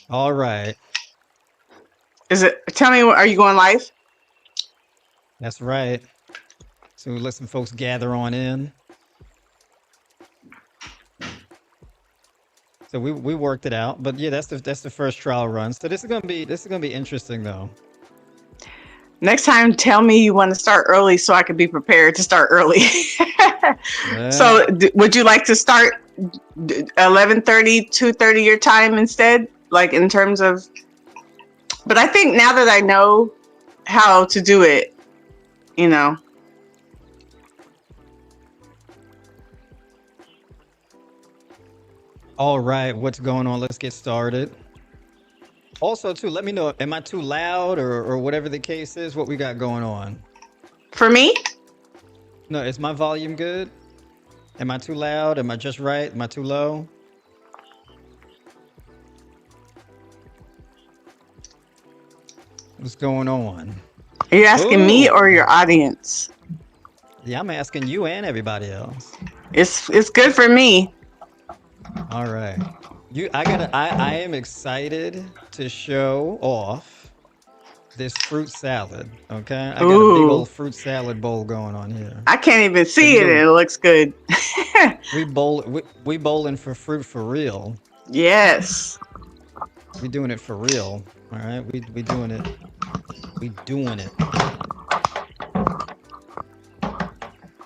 All right. Is it? Tell me, are you going live? That's right. So we let some folks gather on in. So we worked it out, but yeah, that's the first trial run. So this is gonna be interesting though. Next time, tell me you want to start early so I can be prepared to start early. Yeah. So, would you like to start 11:30, 2:30 your time instead? Like in terms of, but I think now that I know how to do it, you know, All right. What's going on? Let's get started. Also, too, let me know. Am I too loud or whatever the case is? What we got going on? for me, No, is my volume good? Am I too loud? Am I just right? Am I too low? What's going on? are you asking me or Oh, your audience? yeah. I'm asking you and everybody else. It's good for me. All right. I am excited to show off this fruit salad. Okay. I got a big Ooh, old fruit salad bowl going on here. I can't even So see you it, and know it looks good. we bowling for fruit for real. Yes. We doing it for real. All right. We doing it. We doing it.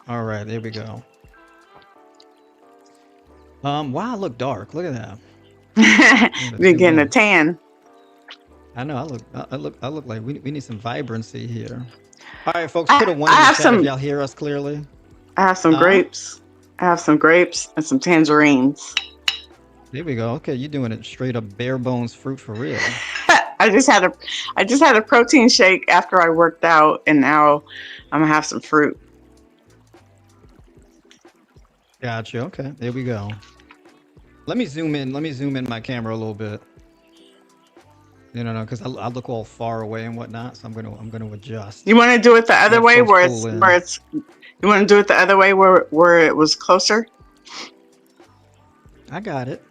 All right, there we go. Wow, I look dark. Look at that. I'm gonna Been zoom getting a in. tan. I know I look like we need some vibrancy here. All right, folks, put I, a one I in the have chat if some. y'all hear us clearly. I have some Huh? grapes. I have some grapes and some tangerines. There we go. Okay, you're doing it straight up bare bones fruit for real. I just had a I just had a protein shake after I worked out, and now I'm gonna have some fruit. Gotcha. Okay, there we go. Let me zoom in. Let me zoom in my camera a little bit. No, because I look all far away and whatnot. So I'm gonna adjust. You want to do it the other Let way, folks where pull it's where in. it's. You want to do it the other way, where it was closer. I got it.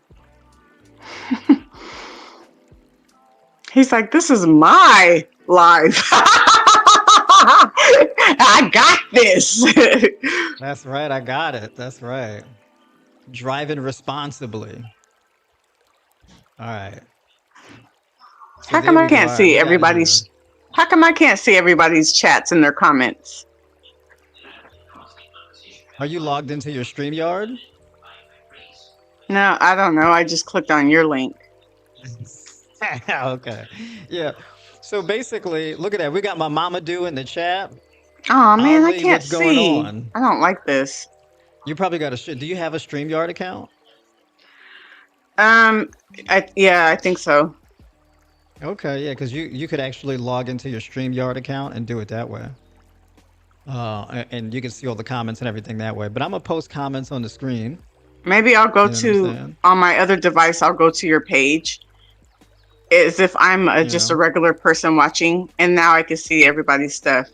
He's like, this is my life. I got this. That's right. I got it. That's right. Driving responsibly. All right. So How come there I we go. can't All right, see we got here. everybody's? How come I can't see everybody's chats and their comments? Are you logged into your StreamYard? No, I don't know. I just clicked on your link. Okay. Yeah. So basically, look at that. We got my mama do in the chat. Oh man, I Ali, can't what's going see. on? I don't like this. You probably got a shit. Do you have a StreamYard account? Um, yeah, I think so. Okay, yeah, because you could actually log into your StreamYard account and do it that way. And you can see all the comments and everything that way. But I'm gonna post comments on the screen. Maybe I'll go You know what I'm to saying? on my other device. I'll go to your page as if I'm You just a know. regular person watching, and now I can see everybody's stuff.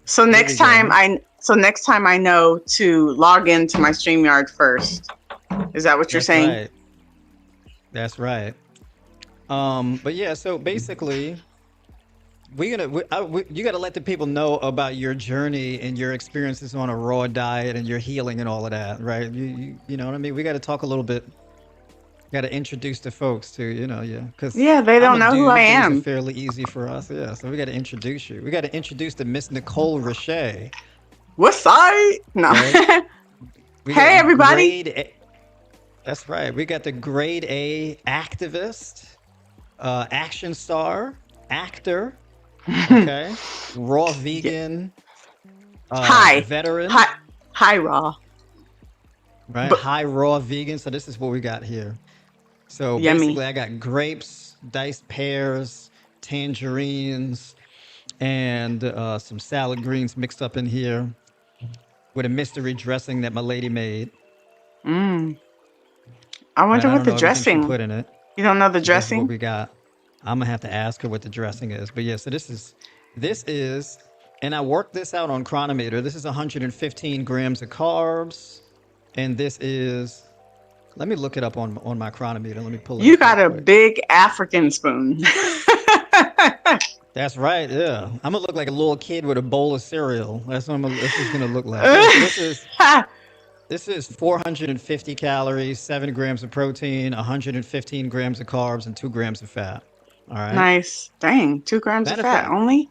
So There next we time go. I know to log into my StreamYard first. Is that what you're That's saying? right. That's right. But yeah, so basically, you got to let the people know about your journey and your experiences on a raw diet and your healing and all of that, right? You know what I mean? We got to talk a little bit. Got to introduce the folks to, yeah, because Yeah, they I'm don't a know who I dude. Things are am. fairly easy for us, yeah. So we got to introduce you. We got to introduce the Miss Nicole Richey, What side? No. right? We Hey got everybody. grade A. That's right. We got the grade A activist, action star, actor, okay, raw Yeah. vegan, Hi. veteran, Hi. Hi, Raw. right? But High raw vegan. So this is what we got here. So yummy. basically, I got grapes, diced pears, tangerines, and some salad greens mixed up in here with a mystery dressing that my lady made. Mm. I Right? wonder I what don't the know everything she dressing. put in it. You don't know the So this is what dressing? we got. I'm gonna have to ask her what the dressing is. But yeah, so this is, and I worked this out on Chronometer. This is 115 grams of carbs, and this is Let me look it up on my chronometer. Let me pull it You up real got a quick. big African spoon. That's right. Yeah, I'm gonna look like a little kid with a bowl of cereal. That's what this is gonna look like. Yeah. So this is 450 calories, 7 grams of protein, 115 grams of carbs, and 2 grams of fat. All right. Nice. Dang, 2 grams of Matter of fat fact, only?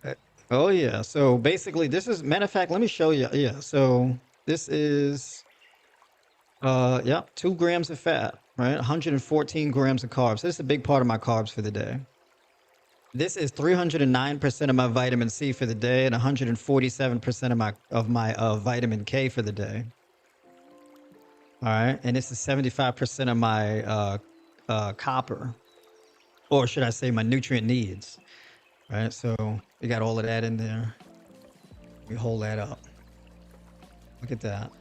uh, oh yeah. So basically, this is matter of fact. Let me show you. Yeah. So this is yeah, 2 grams of fat, right? 114 grams of carbs. This is a big part of my carbs for the day. This is 309% of my vitamin C for the day and 147% of my vitamin K for the day. All right, and this is 75% of my copper, or should I say, my nutrient needs. Right, so we got all of that in there. We hold that up. Look at that.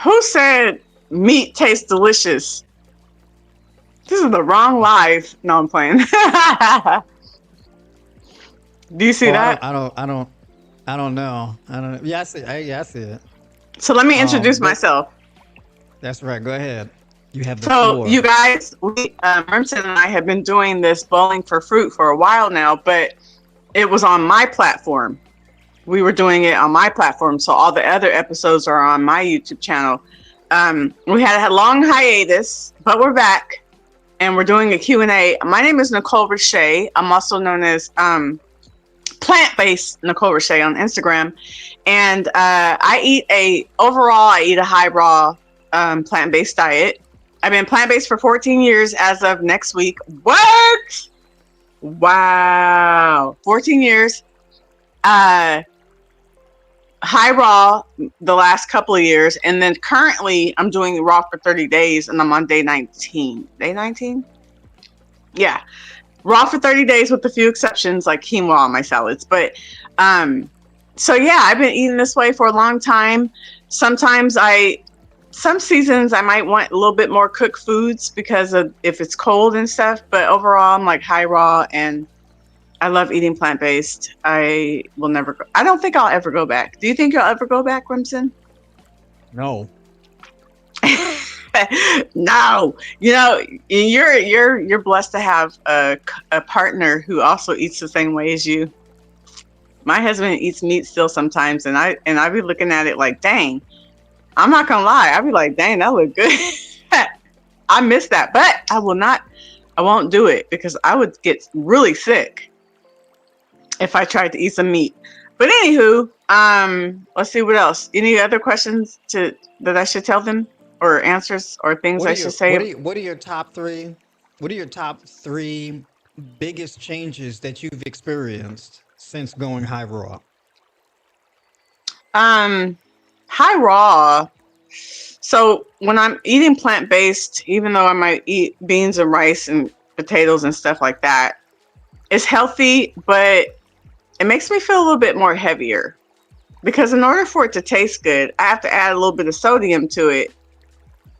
Who said meat tastes delicious? This is the wrong live. No, I'm playing. Do you see Oh, I don't, that? I don't, I don't, I don't know. I don't know. Yeah, I see. Yeah, I see it. So let me introduce But myself. that's right. Go ahead. You have the So you floor. guys, Mermson and I have been doing this bowling for fruit for a while now, but it was on my platform. We were doing it on my platform, so all the other episodes are on my YouTube channel. We had a long hiatus, but we're back and we're doing a Q&A. My name is Nicole Richey. I'm also known as plant-based Nicole Richey on Instagram, and I eat a high raw plant-based diet. I've been plant-based for 14 years as of next week. What? Wow. 14 years. High raw the last couple of years. And then currently I'm doing raw for 30 days and I'm on day 19. Day 19? Yeah. Raw for 30 days with a few exceptions like quinoa on my salads. But so yeah, I've been eating this way for a long time. Some seasons I might want a little bit more cooked foods because of if it's cold and stuff, but overall I'm like high raw and I love eating plant-based. I will never go. I don't think I'll ever go back. Do you think you'll ever go back, Remsen? No. No. You know, you're blessed to have a partner who also eats the same way as you. My husband eats meat still sometimes, and I be looking at it like, dang. I'm not gonna lie. I'd be like, dang, that look good. I miss that, but I won't do it because I would get really sick if I tried to eat some meat. But anywho, let's see what else. Any other questions that I should tell them, or answers, or things What I are should your say? what are your top three? What are your top three biggest changes that you've experienced since going high raw? Um, High raw. So when I'm eating plant-based, even though I might eat beans and rice and potatoes and stuff like that, it's healthy, but it makes me feel a little bit more heavier because in order for it to taste good, I have to add a little bit of sodium to it,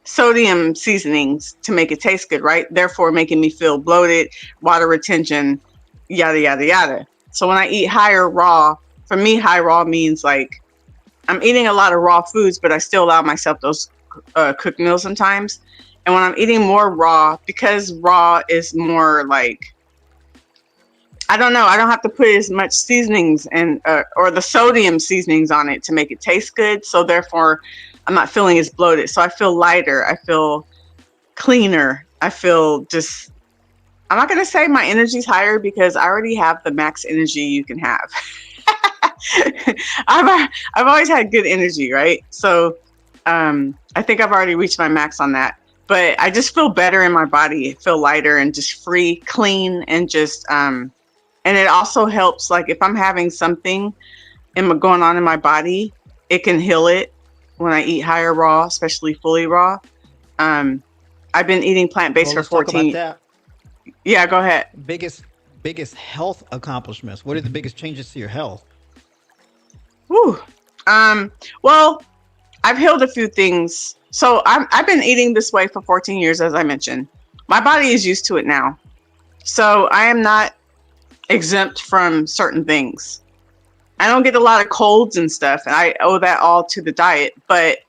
sodium seasonings to make it taste good, right? Therefore, making me feel bloated, water retention, yada, yada, yada. So when I eat higher raw, for me, high raw means like I'm eating a lot of raw foods, but I still allow myself those cooked meals sometimes. And when I'm eating more raw, because raw is more like, I don't know, I don't have to put as much seasonings and or the sodium seasonings on it to make it taste good. So therefore, I'm not feeling as bloated. So I feel lighter. I feel cleaner. I feel just, I'm not going to say my energy's higher because I already have the max energy you can have. I've always had good energy, right? So I think I've already reached my max on that. But I just feel better in my body. I feel lighter and just free, clean, and just and it also helps. Like if I'm having something going on in my body, it can heal it when I eat higher raw, especially fully raw. I've been eating plant based Well, for let's talk about 14. that. Yeah, go ahead. Biggest biggest health accomplishments. What are the biggest changes to your health? Whew. Well, I've healed a few things. So I've been eating this way for 14 years, as I mentioned. My body is used to it now. So I am not exempt from certain things. I don't get a lot of colds and stuff, and I owe that all to the diet. But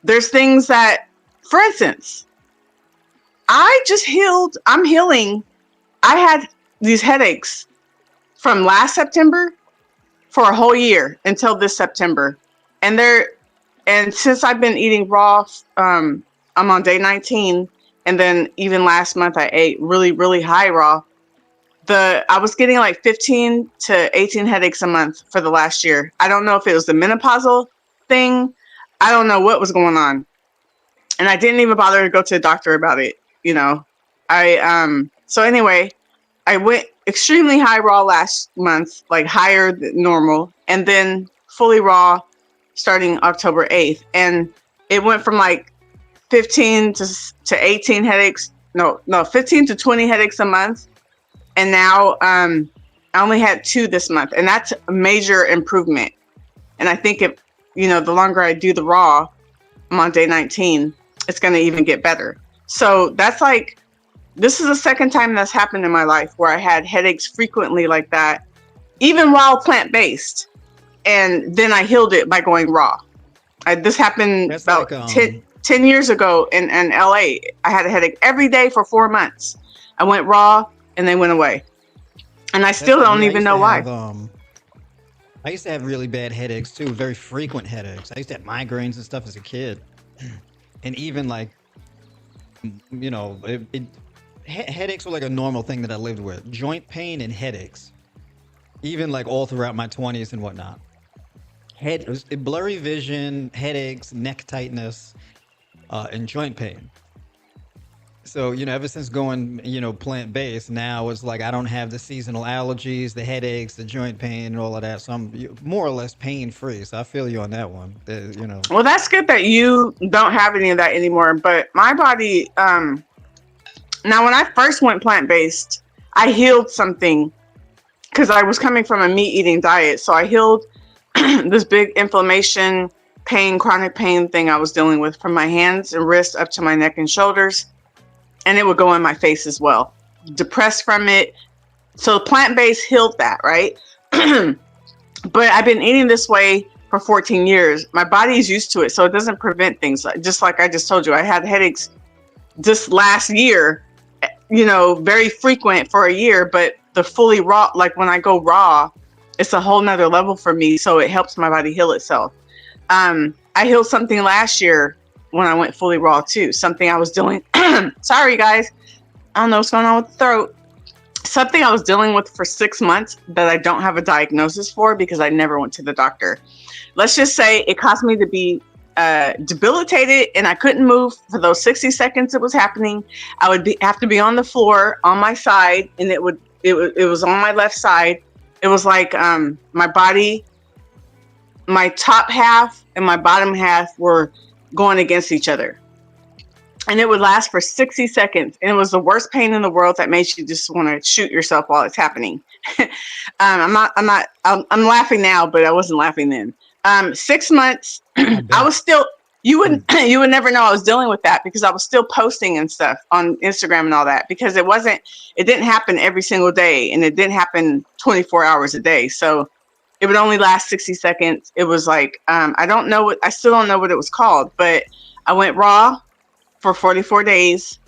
there's things that For instance, I'm healing. I had these headaches from last September for a whole year until this September. And since I've been eating raw, I'm on day 19. And then even last month I ate really, really high raw. I was getting like 15 to 18 headaches a month for the last year. I don't know if it was the menopausal thing. I don't know what was going on. And I didn't even bother to go to the doctor about it. You know, so anyway, I went extremely high raw last month, like higher than normal, and then fully raw starting October 8th. And it went from like 15 to 18 headaches. No, 15 to 20 headaches a month. And now I only had 2 this month, and that's a major improvement. And I think the longer I do the raw, I'm on day 19, it's going to even get better. So that's like, this is the second time that's happened in my life where I had headaches frequently like that, even while plant-based. And then I healed it by going raw. This happened That's about like 10 years ago in LA. I had a headache every day for 4 months. I went raw and they went away. And I still don't even know why. I used to have really bad headaches too, very frequent headaches. I used to have migraines and stuff as a kid. And even like, headaches were like a normal thing that I lived with. Joint pain and headaches, even like all throughout my 20s and whatnot. Blurry vision, headaches, neck tightness, and joint pain. So, ever since going, plant-based, now it's like I don't have the seasonal allergies, the headaches, the joint pain, and all of that. So I'm more or less pain-free. So I feel you on that one. Well, that's good that you don't have any of that anymore. But my body, now when I first went plant-based, I healed something because I was coming from a meat-eating diet. So I healed this big inflammation, pain, chronic pain thing I was dealing with from my hands and wrists up to my neck and shoulders. And it would go in my face as well. Depressed from it. So plant-based healed that, right? But I've been eating this way for 14 years. My body is used to it, so it doesn't prevent things. Just like I just told you, I had headaches just last year, very frequent for a year, but the fully raw, like when I go raw, it's a whole nother level for me. So it helps my body heal itself. I healed something last year when I went fully raw too. Something I was dealing, sorry guys, I don't know what's going on with the throat. Something I was dealing with for 6 months that I don't have a diagnosis for because I never went to the doctor. Let's just say it caused me to be debilitated and I couldn't move for those 60 seconds it was happening. I would have to be on the floor on my side, and it was on my left side. It was like my body, my top half and my bottom half were going against each other, and it would last for 60 seconds, and it was the worst pain in the world that made you just want to shoot yourself while it's happening. I'm laughing now, but I wasn't laughing then. 6 months I was still, you would never know I was dealing with that because I was still posting and stuff on Instagram and all that, because it didn't happen every single day, and it didn't happen 24 hours a day. So it would only last 60 seconds. It was like, I still don't know what it was called, but I went raw for 44 days.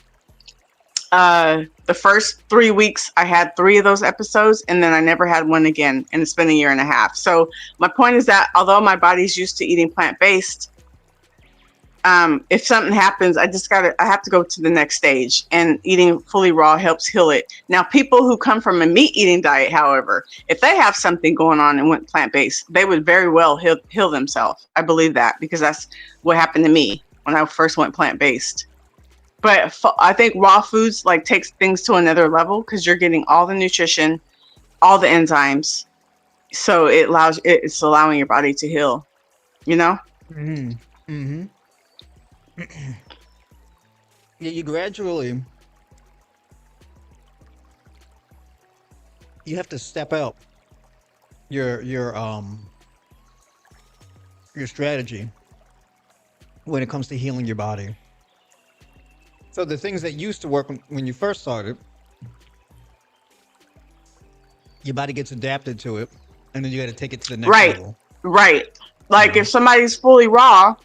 The first 3 weeks, I had 3 of those episodes, and then I never had one again. And it's been a year and a half. So my point is that although my body's used to eating plant-based, if something happens, I have to go to the next stage, and eating fully raw helps heal it. Now, people who come from a meat eating diet, however, if they have something going on and went plant-based, they would very well heal themselves. I believe that because that's what happened to me when I first went plant-based. But I think raw foods like takes things to another level because you're getting all the nutrition, all the enzymes. So it's allowing your body to heal, Mm-hmm. Mm-hmm. Yeah, you gradually, you have to step out your strategy when it comes to healing your body. So the things that used to work when you first started, your body gets adapted to it, and then you got to take it to the next level. Right. Like if somebody's fully raw,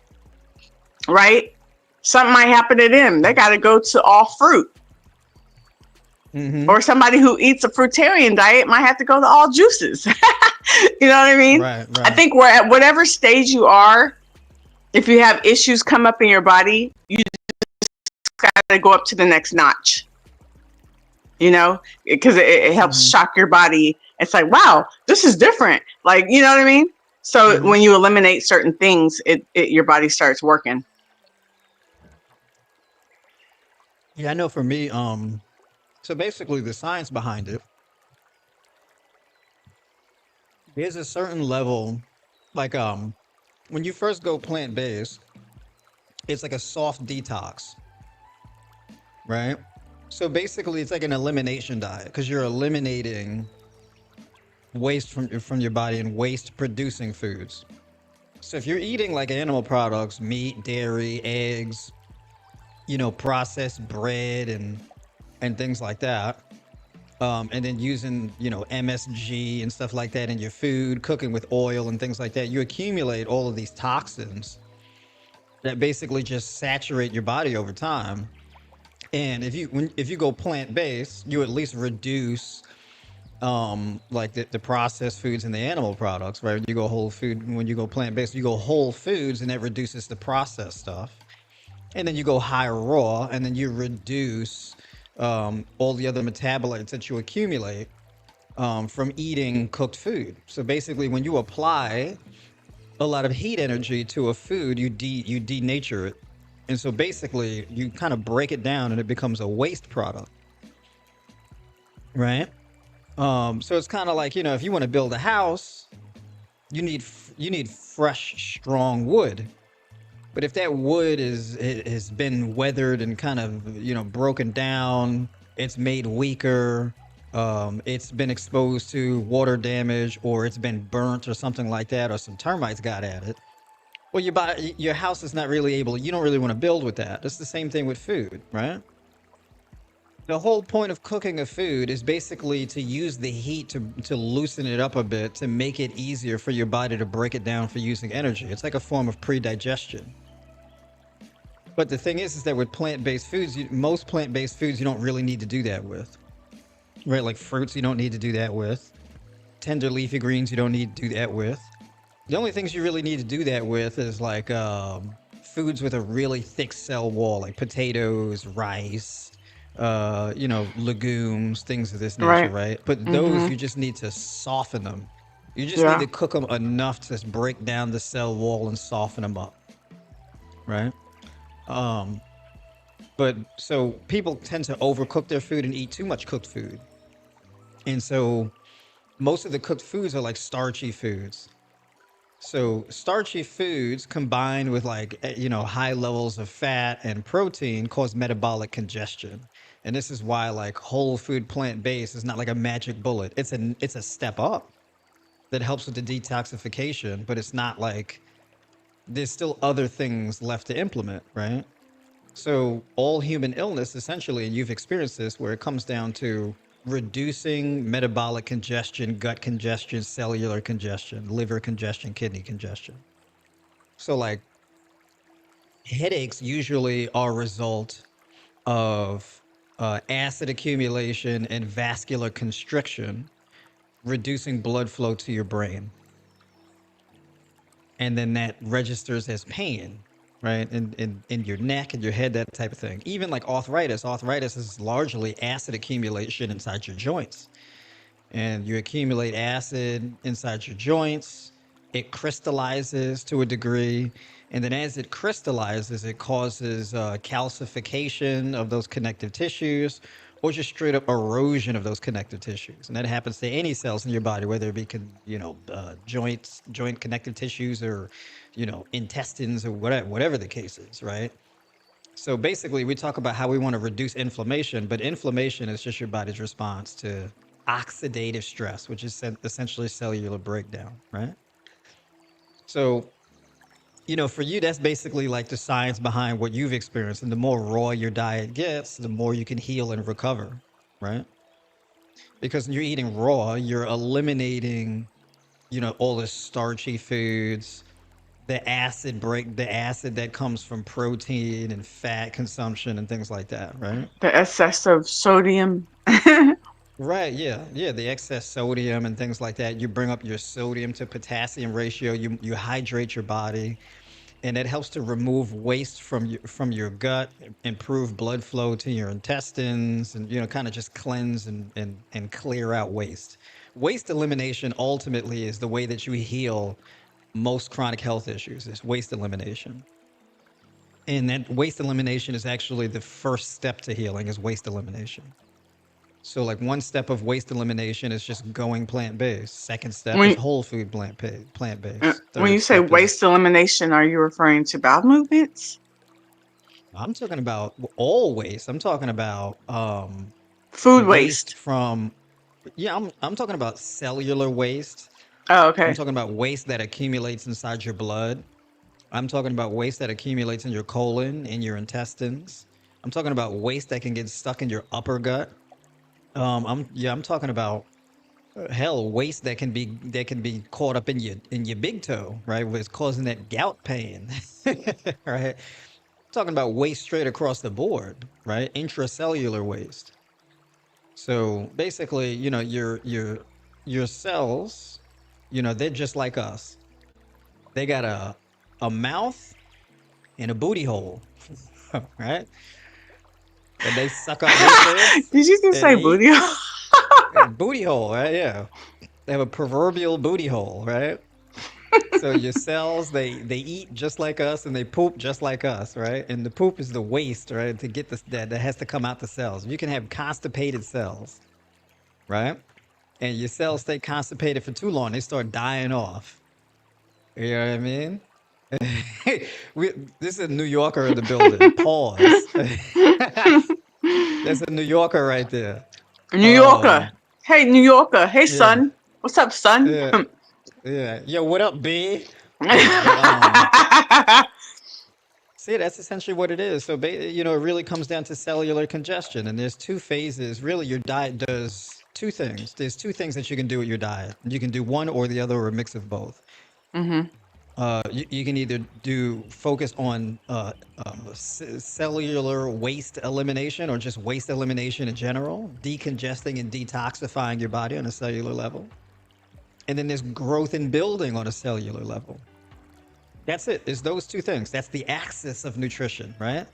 right? something might happen to them. They got to go to all fruit. Mm-hmm. Or somebody who eats a fruitarian diet might have to go to all juices. You know what I mean? Right, I right. think we're at whatever stage you are, if you have issues come up in your body, you got to go up to the next notch, you know, because it helps Mm-hmm. shock your body. It's like, wow, this is different. Like, you know what I mean? So Mm-hmm. when you eliminate certain things, your body starts working. Yeah, I know for me, so basically the science behind it, there's a certain level, like when you first go plant-based, it's like a soft detox, right? So basically it's like an elimination diet because you're eliminating waste from your body and waste producing foods. So if you're eating like animal products, meat, dairy, eggs, processed bread and things like that, and then using MSG and stuff like that in your food, cooking with oil and things like that, you accumulate all of these toxins that basically just saturate your body over time. And if you go plant based, you at least reduce like the processed foods and the animal products, right? You go whole food. When you go plant based, you go whole foods, and that reduces the processed stuff. And then you go high raw, and then you reduce all the other metabolites that you accumulate from eating cooked food. So basically, when you apply a lot of heat energy to a food, you denature it, and so basically you kind of break it down, and it becomes a waste product, right? So it's kind of like if you want to build a house, you need fresh, strong wood. But if that wood has been weathered and kind of broken down, it's made weaker, it's been exposed to water damage, or it's been burnt or something like that, or some termites got at it. Well, your house is not really able. You don't really want to build with that. It's the same thing with food, right? The whole point of cooking a food is basically to use the heat to loosen it up a bit, to make it easier for your body to break it down for using energy. It's like a form of pre-digestion. But the thing is that with plant-based foods, most plant-based foods you don't really need to do that with, right? Like fruits, you don't need to do that with. Tender leafy greens, you don't need to do that with. The only things you really need to do that with is like foods with a really thick cell wall, like potatoes, rice, legumes, things of this nature, Right. right? But those Mm-hmm. you just need to soften them. You just need Yeah. to cook them enough to break down the cell wall and soften them up, right? Um, but so people tend to overcook their food and eat too much cooked food, and so most of the cooked foods are like starchy foods. So starchy foods combined with like high levels of fat and protein cause metabolic congestion. And this is why like whole food plant based is not like a magic bullet. It's a step up that helps with the detoxification, but it's not like there's still other things left to implement, right? So all human illness essentially, and you've experienced this, where it comes down to reducing metabolic congestion, gut congestion, cellular congestion, liver congestion, kidney congestion. So like headaches usually are a result of acid accumulation and vascular constriction, reducing blood flow to your brain. And then that registers as pain, right? In your neck and your head, that type of thing. Even like arthritis. Arthritis is largely acid accumulation inside your joints. And you accumulate acid inside your joints, it crystallizes to a degree. And then as it crystallizes, it causes calcification of those connective tissues, or just straight up erosion of those connective tissues. And that happens to any cells in your body, whether it be, joints, joint connective tissues, or, intestines, or whatever the case is, right? So basically, we talk about how we want to reduce inflammation, but inflammation is just your body's response to oxidative stress, which is essentially cellular breakdown, right? So, for you, that's basically like the science behind what you've experienced. And the more raw your diet gets, the more you can heal and recover, right? Because when you're eating raw, you're eliminating, all the starchy foods, the acid that comes from protein and fat consumption and things like that, right? The excess of sodium. Right, yeah, yeah, the excess sodium and things like that. You bring up your sodium to potassium ratio. You hydrate your body, and it helps to remove waste from your gut, improve blood flow to your intestines, and kind of just cleanse and clear out waste. Waste elimination ultimately is the way that you heal most chronic health issues. Is waste elimination. And that waste elimination is actually the first step to healing is waste elimination. So like one step of waste elimination is just going plant-based. Second step is when whole food plant-based. when you Third say step is waste elimination, are you referring to bowel movements, I'm talking about all waste. I'm talking about food waste waste? from yeah, I'm talking about cellular waste. Oh, I'm okay. talking about waste that accumulates inside your blood. I'm talking about waste that accumulates in your colon, in your intestines. I'm talking about waste that can get stuck in your upper gut. I'm talking about hell waste that can be caught up in your big toe, right? Where it's causing that gout pain, right? Talking about waste straight across the board, right? Intracellular waste. So basically, your cells, they're just like us. They got a mouth and a booty hole, right? And they suck up nutrients Did you just and say they eat booty? booty hole, right? Yeah. They have a proverbial booty hole, right? So your cells, they eat just like us and they poop just like us, right? And the poop is the waste, right? To get this that has to come out the cells. You can have constipated cells, right? And your cells stay constipated for too long, they start dying off. You know what I mean? we, this is a New Yorker in the building. Pause. That's a New Yorker right there. New Yorker. Um, Hey, New Yorker. Hey, yeah, son. What's up, son? yeah, yeah. Yo, what up, B? Yeah, but see, that's essentially what it is. So, it really comes down to cellular congestion, and there's two phases. Really, your diet does two things. There's two things that you can do with your diet. You can do one or the other, or a mix of both. Hmm. You can either do focus on cellular waste elimination or just waste elimination in general, decongesting and detoxifying your body on a cellular level. And then there's growth and building on a cellular level. That's it. It's those two things. That's the axis of nutrition, right?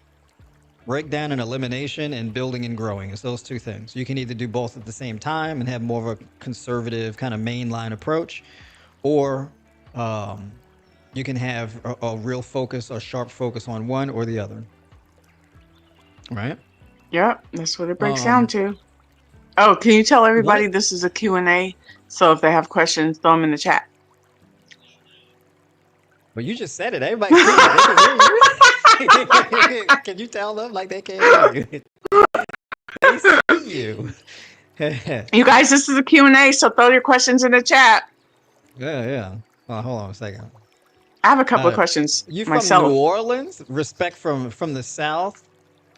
Breakdown and elimination and building and growing. It's those two things. You can either do both at the same time and have more of a conservative kind of mainline approach, or um, you can have a real focus or sharp focus on one or the other, right? Yep, that's what it breaks down Um, to. Oh, can you tell one, everybody this is a Q&A? So if they have questions, throw them in the chat. but you just said it. Everybody can hear you. They can hear you. Can you tell them like they can't hear you? They see you. Yeah, You guys, this is a Q&A, so throw your questions in the chat. yeah. Hold on a second. I have a couple of Uh, questions you from New myself. Orleans? Respect from the South.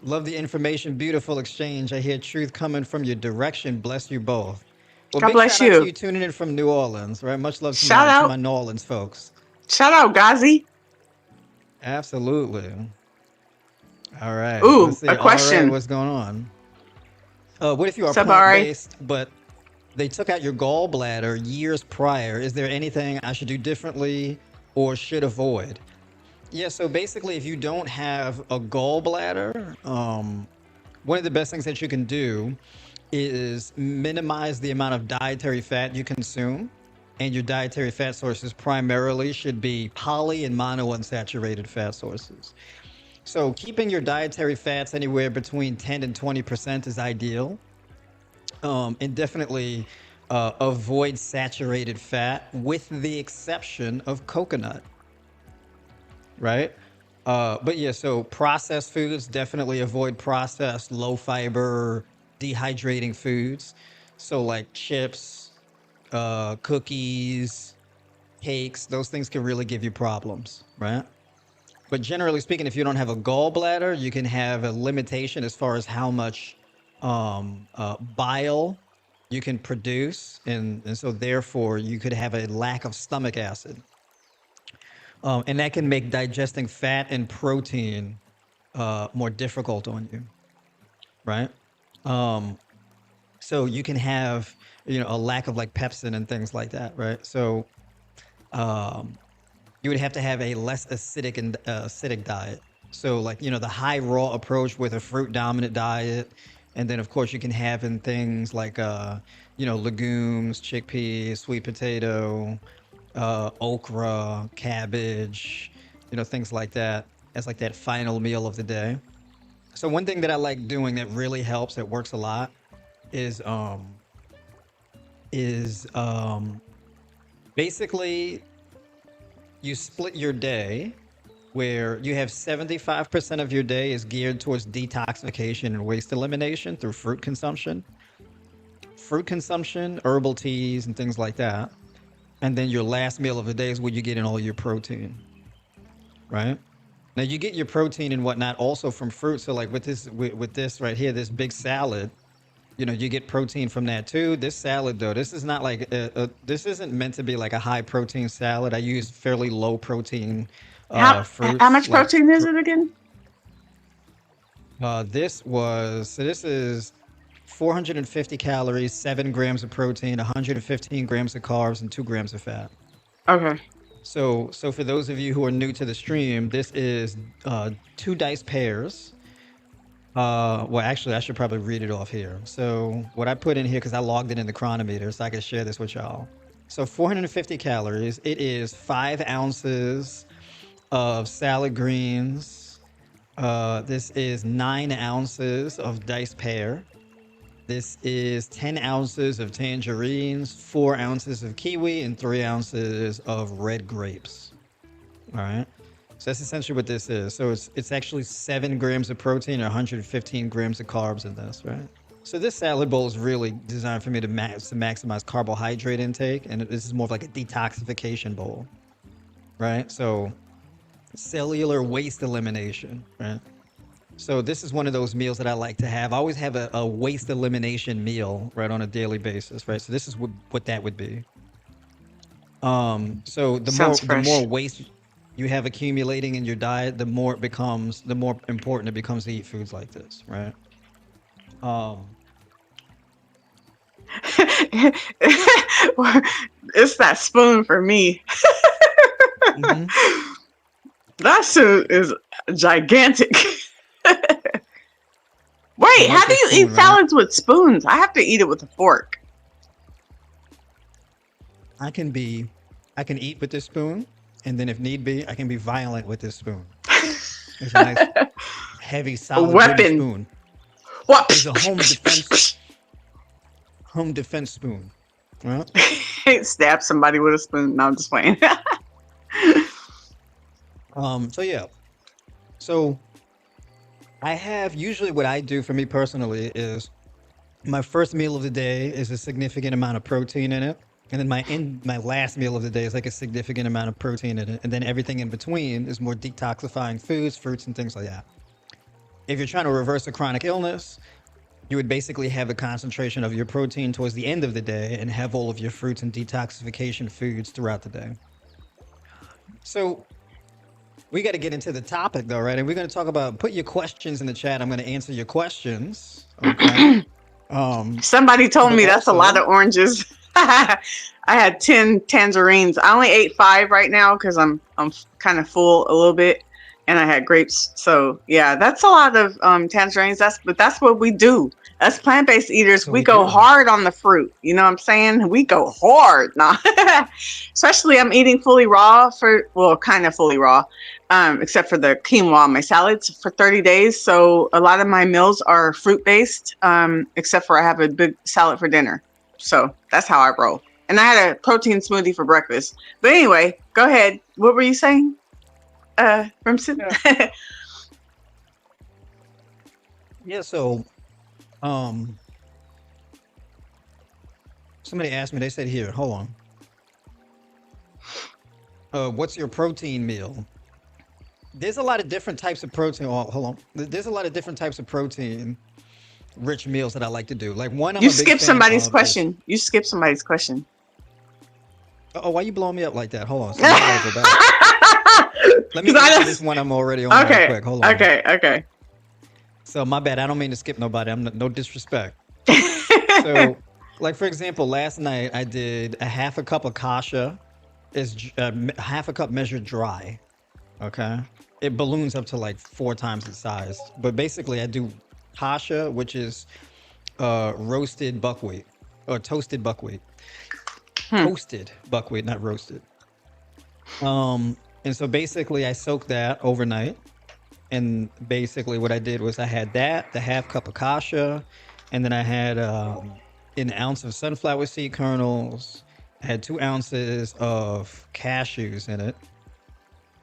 Love the information. Beautiful exchange. I hear truth coming from your direction. Bless you both. Well, God big bless shout out to you. you tuning in from New Orleans. Right. Much love to Shout my out. New Orleans folks. Shout out, Ghazi. Absolutely. All right. Let's Ooh, a see. All right. question. What's going on? What if you are plant Sabari. based, but they took out your gallbladder years prior? Is there anything I should do differently or should avoid? Yeah, so basically, if you don't have a gallbladder, one of the best things that you can do is minimize the amount of dietary fat you consume. And your dietary fat sources primarily should be poly and monounsaturated fat sources. So keeping your dietary fats anywhere between 10 and 20% is ideal. And definitely avoid saturated fat with the exception of coconut, right? But yeah, so processed foods, definitely avoid processed, low fiber, dehydrating foods. So like chips, cookies, cakes, those things can really give you problems, right? But generally speaking, if you don't have a gallbladder, you can have a limitation as far as how much bile you can produce. And so therefore you could have a lack of stomach acid. And that can make digesting fat and protein more difficult on you, right? Um, so you can have, a lack of like pepsin and things like that, right? So um, you would have to have a less acidic and acidic diet. So like, the high raw approach with a fruit dominant diet. And then of course you can have in things like, legumes, chickpeas, sweet potato, okra, cabbage, things like that as like that final meal of the day. So one thing that I like doing that really helps, that works a lot, is is basically you split your day where you have 75% of your day is geared towards detoxification and waste elimination through fruit consumption, herbal teas, and things like that. And then your last meal of the day is where you get in all your protein, right? Now you get your protein and whatnot also from fruit. So like with this right here, this big salad, you get protein from that too. This salad though, this is not like this isn't meant to be like a high protein salad. I use fairly low protein How fruits much like protein is it again? this is 450 calories, 7 grams of protein, 115 grams of carbs, and 2 grams of fat. Okay. So for those of you who are new to the stream, this is two dice pears. Well, actually, I should probably read it off here. So what I put in here, because I logged it in the chronometer, so I can share this with y'all. So 450 calories. It is 5 ounces of salad greens. This is 9 ounces of diced pear. This is 10 ounces of tangerines, 4 ounces of kiwi, and 3 ounces of red grapes. All right. So that's essentially what this is. So it's actually 7 grams of protein and 115 grams of carbs in this, right? So this salad bowl is really designed for me to maximize carbohydrate intake, and this is more of like a detoxification bowl, right? So cellular waste elimination, right? So this is one of those meals that I like to have. I always have a waste elimination meal, right, on a daily basis, right? So this is what that would be. So Sounds the more fresh. waste you have accumulating in your diet, the more important it becomes to eat foods like this, right? Um, It's that spoon for me. mhm. That spoon is gigantic. You Wait, like how do this you spoon, eat right? salads with spoons? I have to eat it with a fork. I can be, I can eat with this spoon, and then if need be, I can be violent with this spoon. It's a nice, heavy, A solid wooden weapon. spoon. What? It's a home defense spoon, right? Stab somebody with a spoon. No, I'm just playing. So yeah, so I have usually what I do for me personally is my first meal of the day is a significant amount of protein in it, and then my last meal of the day is like a significant amount of protein in it, and then everything in between is more detoxifying foods, fruits, and things like that. If you're trying to reverse a chronic illness, you would basically have a concentration of your protein towards the end of the day and have all of your fruits and detoxification foods throughout the day. So we got to get into the topic though, right? And we're going to talk about, put your questions in the chat. I'm going to answer your questions. Okay. Somebody told But me that's a lot also, of oranges. I had 10 tangerines. I only ate 5 right now because I'm kind of full a little bit, and I had grapes. So yeah, that's a lot of tangerines. That's what we do. Us plant-based eaters, that's what we we go do. hard on the fruit. You know what I'm saying? We go hard. Nah. Especially I'm eating fully raw kind of fully raw, except for the quinoa on my salads for 30 days. So a lot of my meals are fruit based, except for I have a big salad for dinner. So that's how I roll. And I had a protein smoothie for breakfast. But anyway, go ahead. What were you saying, Brimson? Yeah. Yeah. So, um, somebody asked me, they said, here, hold on. What's your protein meal? There's a lot of different types of protein. Oh, hold on. There's a lot of different types of protein rich meals that I like to do. Like one I'm You a big skipped fan somebody's of is, question. You skipped somebody's question. oh, why you blowing me up like that? Hold on. So now I gotta go back. Let me Because I answer this just one I'm already on right okay, quick. Hold on. okay. So my bad. I don't mean to skip nobody. No disrespect. So, like for example, last night I did a half a cup of kasha. Is half a cup measured dry. Okay, it balloons up to like 4 times its size. But basically, I do kasha, which is roasted buckwheat or toasted buckwheat. Hmm. Toasted buckwheat, not roasted. And so basically, I soaked that overnight. And basically, what I did was I had that, the half cup of kasha, and then I had an ounce of sunflower seed kernels. I had 2 ounces of cashews in it.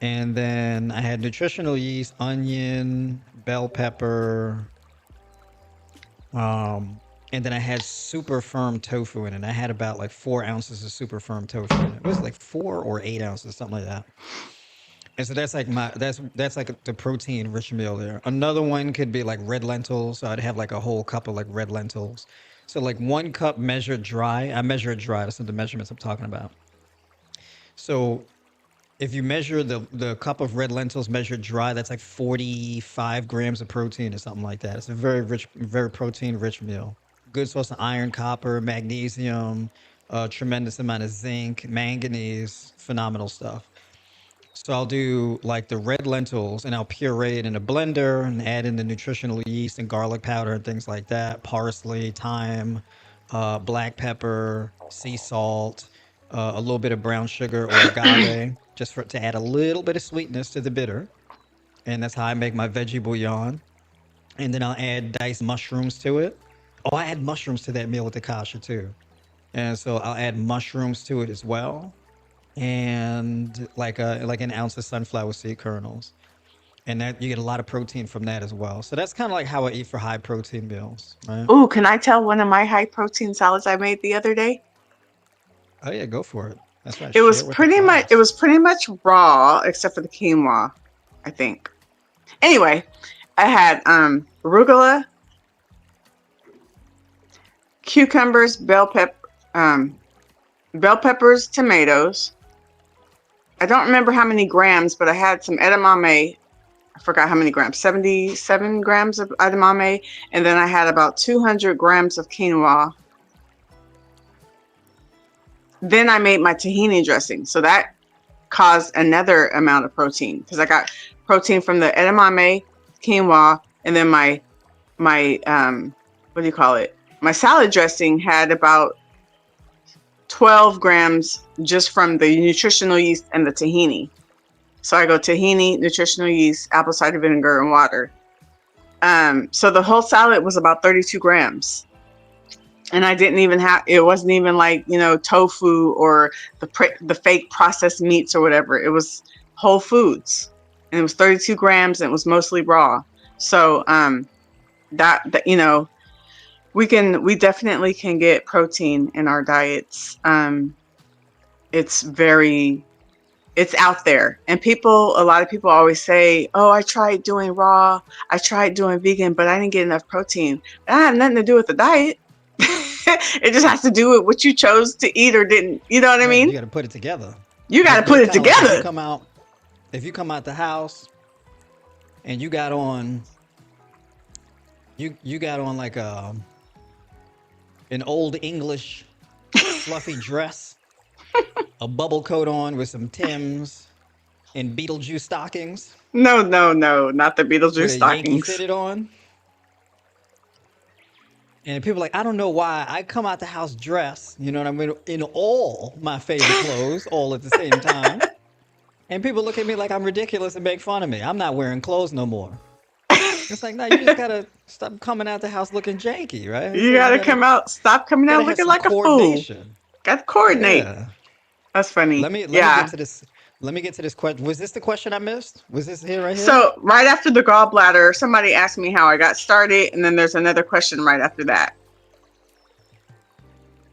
And then I had nutritional yeast, onion, bell pepper, and then I had super firm tofu in it. I had about like 4 ounces of super firm tofu in it. It was like 4 or 8 ounces, something like that. And so that's like that's like the protein rich meal there. Another one could be like red lentils. So I'd have like a whole cup of like red lentils. So like 1 cup measured dry. I measure it dry. That's not the measurements I'm talking about. So if you measure the cup of red lentils measured dry, that's like 45 grams of protein or something like that. It's a very rich, very protein rich meal. Good source of iron, copper, magnesium, tremendous amount of zinc, manganese, phenomenal stuff. So I'll do like the red lentils and I'll puree it in a blender and add in the nutritional yeast and garlic powder and things like that, parsley, thyme, black pepper, sea salt, a little bit of brown sugar or agave, just for to add a little bit of sweetness to the bitter. And that's how I make my veggie bouillon. And then I'll add diced mushrooms to it. Oh, I add mushrooms to that meal with the kasha too. And so I'll add mushrooms to it as well, and like an ounce of sunflower seed kernels, and that you get a lot of protein from that as well. So that's kind of like how I eat for high protein meals, right? Ooh, can I tell one of my high protein salads I made the other day? Oh yeah, go for it. That's right. It was Share with the pretty much it class. was pretty much raw except for the quinoa, I think. Anyway, I had arugula, cucumbers, bell peppers, tomatoes. I don't remember how many grams, but I had some edamame. I forgot how many grams. 77 grams of edamame, and then I had about 200 grams of quinoa. Then I made my tahini dressing, so that caused another amount of protein because I got protein from the edamame, quinoa, and then my what do you call it? My salad dressing had about 12 grams just from the nutritional yeast and the tahini. So I go tahini, nutritional yeast, apple cider vinegar, and water. So the whole salad was about 32 grams. And I didn't even have, it wasn't even like, tofu or the fake processed meats or whatever. It was whole foods, and it was 32 grams, and it was mostly raw. So that we definitely can get protein in our diets. It's out there, and a lot of people always say, oh, I tried doing raw, I tried doing vegan, but I didn't get enough protein. That had nothing to do with the diet. It just has to do with what you chose to eat or didn't. You know what I Right, you mean? got to put it together. You got to put That's it kind of like together. if you come out the house and you got on you got on like an old English fluffy dress, a bubble coat on with some Tims and Beetlejuice stockings No, not the with Beetlejuice a Yankee stockings. fitted on. And people are like, I don't know why I come out the house dressed, you know what I mean, in all my favorite clothes all at the same time. And people look at me like I'm ridiculous and make fun of me. I'm not wearing clothes no more. It's like, no, you just gotta stop coming out the house looking janky, right? It's You like got to come out, stop coming out gotta have looking some like a fool. coordination. Got to coordinate. Yeah. That's funny. Let me get Yeah. to this. Let me get to this question. Was this the question I missed? Was this here right here? So right after the gallbladder, somebody asked me how I got started, and then there's another question right after that.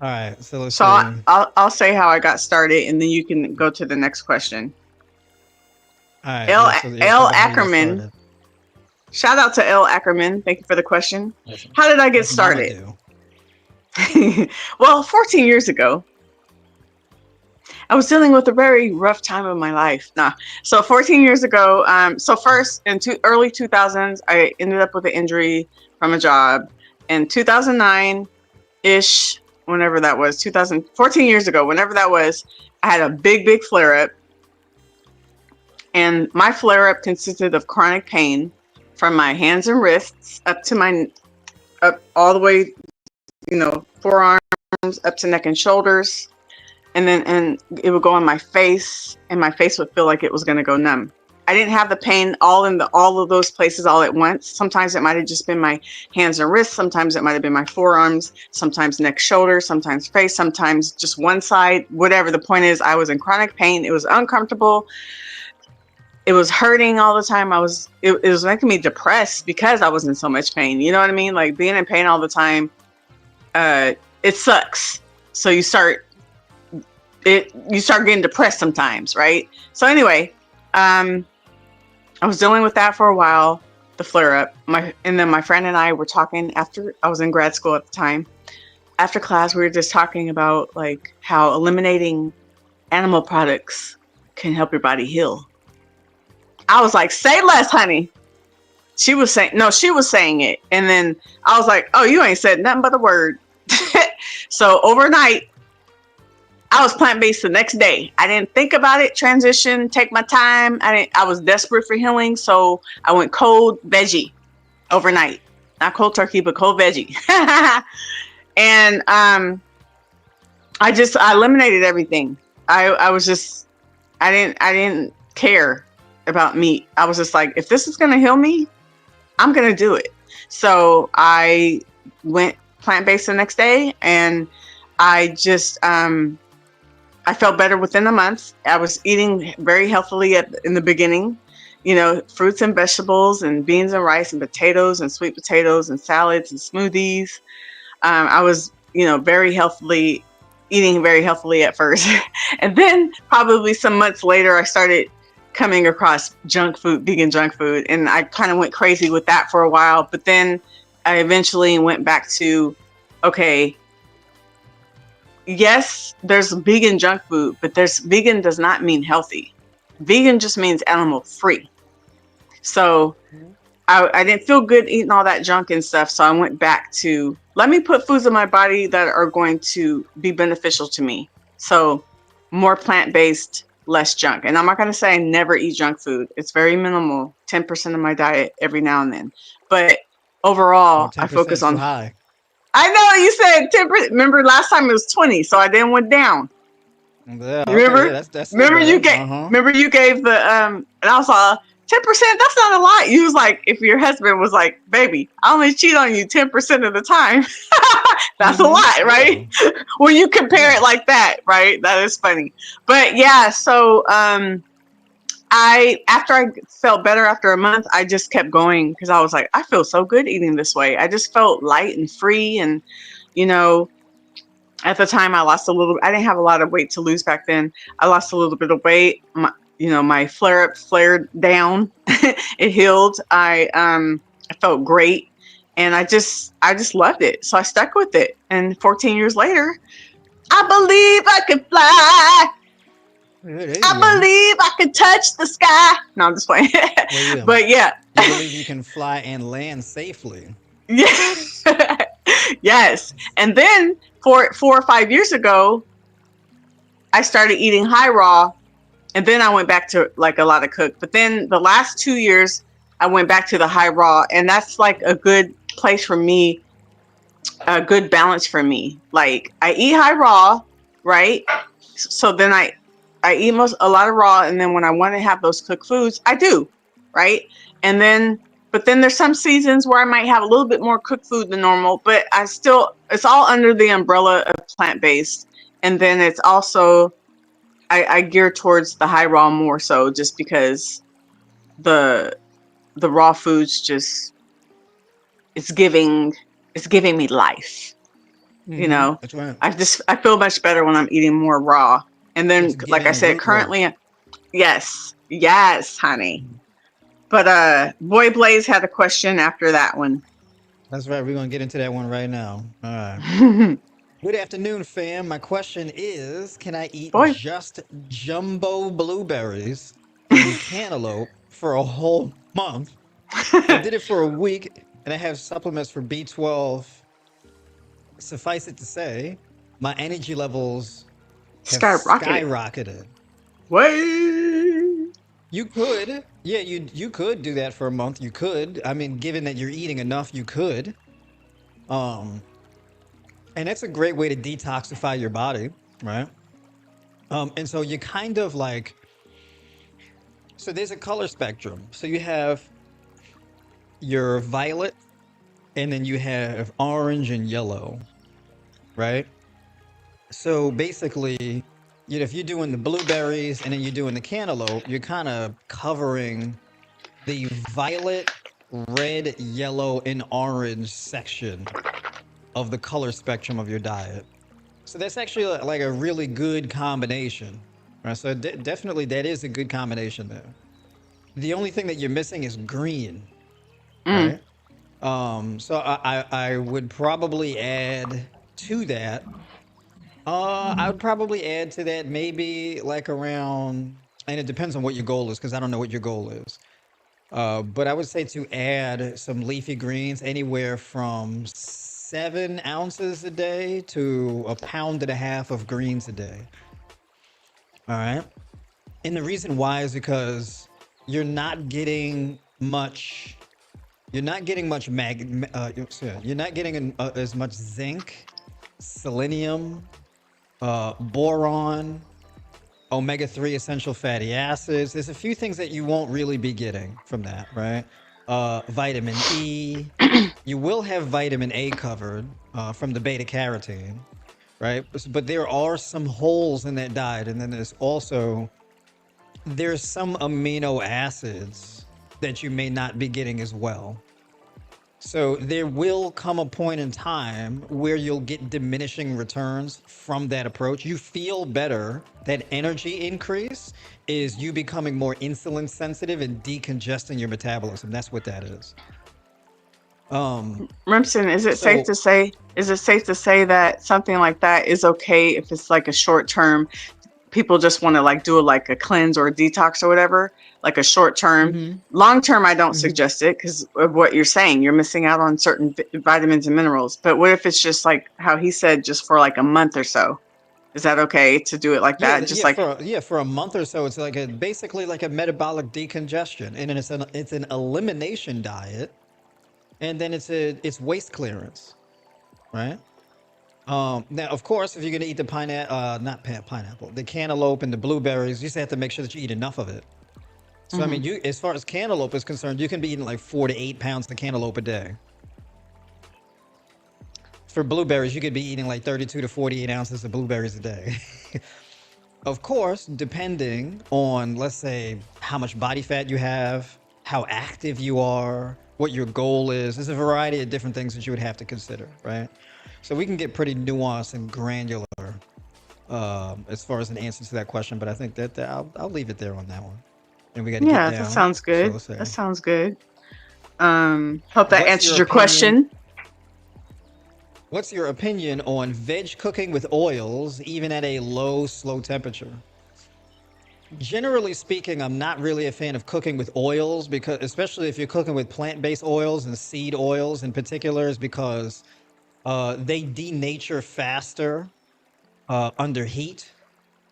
All right. So let's So see. I'll say how I got started, and then you can go to the next question. All right. L Yeah. So L about how you got Ackerman. started. Shout out to L Ackerman. Thank you for the question. Listen, How did I get that's Mama started? do. Well, 14 years ago, I was dealing with a very rough time of my life. Nah. So 14 years ago, so first in early 2000s, I ended up with an injury from a job. In 2009-ish, whenever that was, 2014 years ago, whenever that was, I had a big flare up. And my flare up consisted of chronic pain from my hands and wrists up all the way, forearms up to neck and shoulders. And it would go on my face, and my face would feel like it was going to go numb. I didn't have the pain all of those places all at once. Sometimes it might have just been my hands and wrists. Sometimes it might have been my forearms. Sometimes neck, shoulder. Sometimes face. Sometimes just one side. Whatever. The point is, I was in chronic pain. It was uncomfortable. It was hurting all the time. It was making me depressed because I was in so much pain. You know what I mean? Like being in pain all the time. It sucks. So you start getting depressed sometimes, right? So anyway, I was dealing with that for a while, the flare up. And then my friend and I were talking after I was in grad school at the time. After class, we were just talking about like how eliminating animal products can help your body heal. I was like, say less, honey. She was saying it. And then I was like, oh, you ain't said nothing but a word. So overnight, I was plant-based the next day. I didn't think about it, transition, take my time. I was desperate for healing. So I went cold veggie overnight. Not cold turkey, but cold veggie. And I eliminated everything. I didn't care about meat. I was just like, if this is going to heal me, I'm going to do it. So I went plant-based the next day, and I just, I felt better within a month. I was eating very healthily in the beginning, fruits and vegetables and beans and rice and potatoes and sweet potatoes and salads and smoothies. I was, eating very healthily at first. And then probably some months later, I started coming across vegan junk food. And I kind of went crazy with that for a while. But then I eventually went back to, okay, yes, there's vegan junk food, but vegan does not mean healthy. Vegan just means animal free. So I didn't feel good eating all that junk and stuff. So I went back to, let me put foods in my body that are going to be beneficial to me. So more plant-based, less junk. And I'm not going to say I never eat junk food. It's very minimal, 10% of my diet every now and then. But overall, I focus on... too high. I know you said 10%. Remember last time it was 20, so I then went down. Yeah, remember? Okay, yeah, that's remember you gave the and I was like, 10%, that's not a lot. You was like, if your husband was like, baby, I only cheat on you 10% of the time. That's a lot, right? Yeah. When you compare it like that, right? That is funny. But yeah, so after I felt better after a month, I just kept going because I was like, I feel so good eating this way. I just felt light and free. And, at the time I didn't have a lot of weight to lose back then. I lost a little bit of weight. My flare-up flared down. It healed. I felt great. And I just loved it. So I stuck with it. And 14 years later, I believe I can fly. I believe I can touch the sky. No, I'm just playing. Well, yeah. But yeah. You believe you can fly and land safely. Yeah. Yes. And then 4 or 5 years ago, I started eating high raw. And then I went back to like a lot of cooked. But then the last 2 years, I went back to the high raw. And that's like a good place for me, a good balance for me. Like I eat high raw, right? So then I eat a lot of raw, and then when I want to have those cooked foods, I do, right? But then there's some seasons where I might have a little bit more cooked food than normal, but it's all under the umbrella of plant-based. And then it's also, I gear towards the high raw more so, just because the raw foods just, it's giving me life. That's right. I feel much better when I'm eating more raw. And then, like I said, currently, yes, honey. But Boy Blaze had a question after that one. That's right. We're going to get into that one right now. All right. Good afternoon, fam. My question is, can I eat Boy. just jumbo blueberries and cantaloupe for a whole month? I did it for a week and I have supplements for B12. Suffice it to say, my energy levels have Skyrocketed. skyrocketed. Way. You could, yeah, you could do that for a month. You could. I mean, given that you're eating enough, you could. Um, and that's a great way to detoxify your body, right? And so you kind of like, so there's a color spectrum. So you have your violet, and then you have orange and yellow, right? So basically, if you're doing the blueberries and then you're doing the cantaloupe, you're kind of covering the violet, red, yellow, and orange section of the color spectrum of your diet. So that's actually like a really good combination, right? So definitely that is a good combination there. The only thing that you're missing is green, Mm. right? So I would probably add to that. I would probably add to that maybe like around, and it depends on what your goal is because I don't know what your goal is. But I would say to add some leafy greens anywhere from 7 ounces a day to a pound and a half of greens a day. All right. And the reason why is because you're not getting much. You're not getting much you're not getting as much zinc, selenium, boron, omega-3 essential fatty acids. There's a few things that you won't really be getting from that, right? Vitamin E. You will have vitamin A covered from the beta carotene, right? But there are some holes in that diet, and then there's some amino acids that you may not be getting as well. So there will come a point in time where you'll get diminishing returns from that approach. You feel better. That energy increase is you becoming more insulin sensitive and decongesting your metabolism. That's what that is. Remsen, is it safe So to say? Is it safe to say that something like that is okay if it's like a short term? People just want to like do like a cleanse or a detox or whatever, like a short term. mhm, Long term, I don't mhm. suggest it because of what you're saying. You're missing out on certain vitamins and minerals. But what if it's just like how he said, just for like a month or so? Is that okay to do it like Yeah, that? Just like, for a month or so, it's like basically like a metabolic decongestion, and then it's an elimination diet, and then it's waste clearance, right? Now, of course, if you're gonna eat the not pineapple, the cantaloupe and the blueberries, you just have to make sure that you eat enough of it. So, I hmm mean, as far as cantaloupe is concerned, you can be eating like 4 to 8 pounds of cantaloupe a day. For blueberries, you could be eating like 32 to 48 ounces of blueberries a day. Of course, depending on, let's say, how much body fat you have, how active you are, what your goal is. There's a variety of different things that you would have to consider, right? So we can get pretty nuanced and granular as far as an answer to that question, but I think that I'll leave it there on that one. And we got to get yeah, that down. sounds So good. let's That say, sounds good. Hope that what's answers your your opinion? question. What's your opinion on veg cooking with oils, even at a low, slow temperature? Generally speaking, I'm not really a fan of cooking with oils because, especially if you're cooking with plant-based oils and seed oils in particular, is because they denature faster under heat.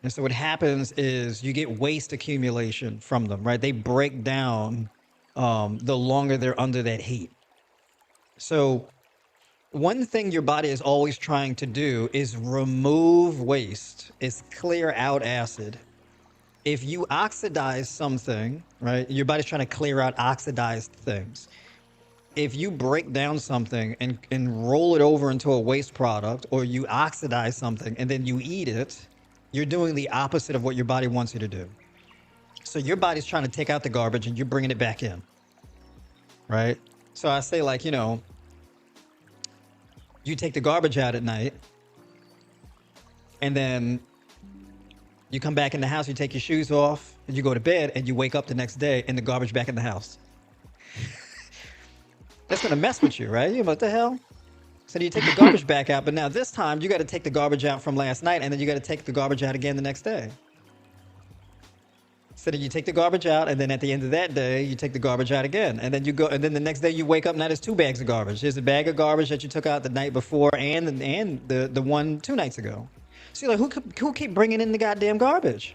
And so what happens is you get waste accumulation from them, right? They break down the longer they're under that heat. So one thing your body is always trying to do is remove waste, is clear out acid. If you oxidize something, right, your body's trying to clear out oxidized things. If you break down something and roll it over into a waste product, or you oxidize something and then you eat it, you're doing the opposite of what your body wants you to do. So your body's trying to take out the garbage and you're bringing it back in, right? So I say, like, you take the garbage out at night and then you come back in the house, you take your shoes off, and you go to bed, and you wake up the next day and the garbage back in the house. That's gonna mess with you, right? What the hell? So you take the garbage back out, but now this time you got to take the garbage out from last night, and then you got to take the garbage out again the next day. So then you take the garbage out, and then at the end of that day, you take the garbage out again, and then you go, and then the next day you wake up. Now there's two bags of garbage. There's a bag of garbage that you took out the night before, and the one 2 nights ago. So you're like, who keep bringing in the goddamn garbage?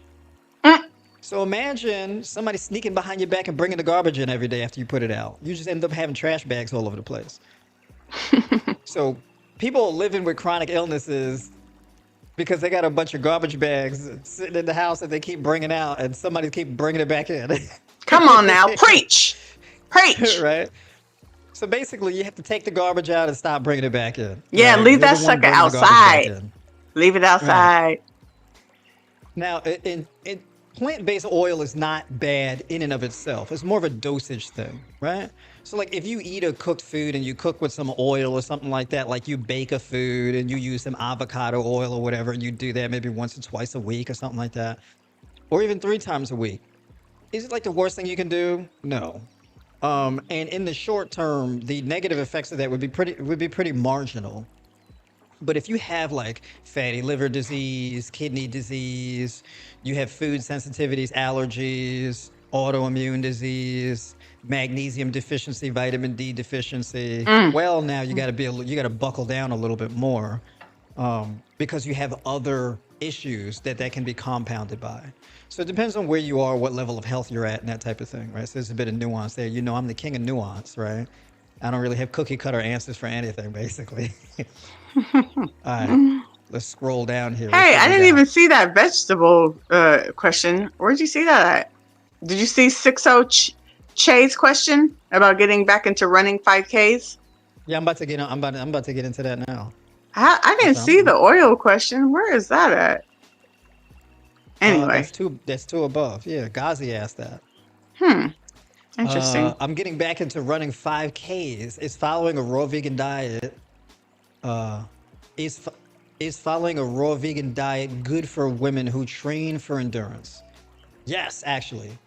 So imagine somebody sneaking behind your back and bringing the garbage in every day after you put it out. You just end up having trash bags all over the place. So people living with chronic illnesses because they got a bunch of garbage bags sitting in the house that they keep bringing out, and somebody keep bringing it back in. Come on now, preach, preach. Right? So basically, you have to take the garbage out and stop bringing it back in. Yeah, right? leave You're that the one sucker bringing the garbage back outside. in. Leave it Right. outside. Now, plant-based oil is not bad in and of itself. It's more of a dosage thing, right? So like if you eat a cooked food and you cook with some oil or something like that, like you bake a food and you use some avocado oil or whatever, and you do that maybe once or twice a week or something like that, or even 3 times a week. Is it like the worst thing you can do? No. And in the short term, the negative effects of that would be pretty marginal. But if you have like fatty liver disease, kidney disease, you have food sensitivities, allergies, autoimmune disease, magnesium deficiency, vitamin D deficiency, well, now you got to you got to buckle down a little bit more, because you have other issues that can be compounded by. So it depends on where you are, what level of health you're at, and that type of thing, right? So there's a bit of nuance there. You know, I'm the king of nuance, right? I don't really have cookie cutter answers for anything, basically. All right, let's scroll down here. Let's Hey, see what I we didn't got. even see that vegetable question. Where'd you see that at? Did you see 60 Che's question about getting back into running 5Ks? Yeah, I'm about to get. I'm about to get into that now. I didn't So see the oil question. Where is that at? Anyway, that's two above. Yeah, Ghazi asked that. interesting. I'm getting back into running 5Ks. Is following a raw vegan diet. Uh, is fo- is following a raw vegan diet good for women who train for endurance? Yes, actually.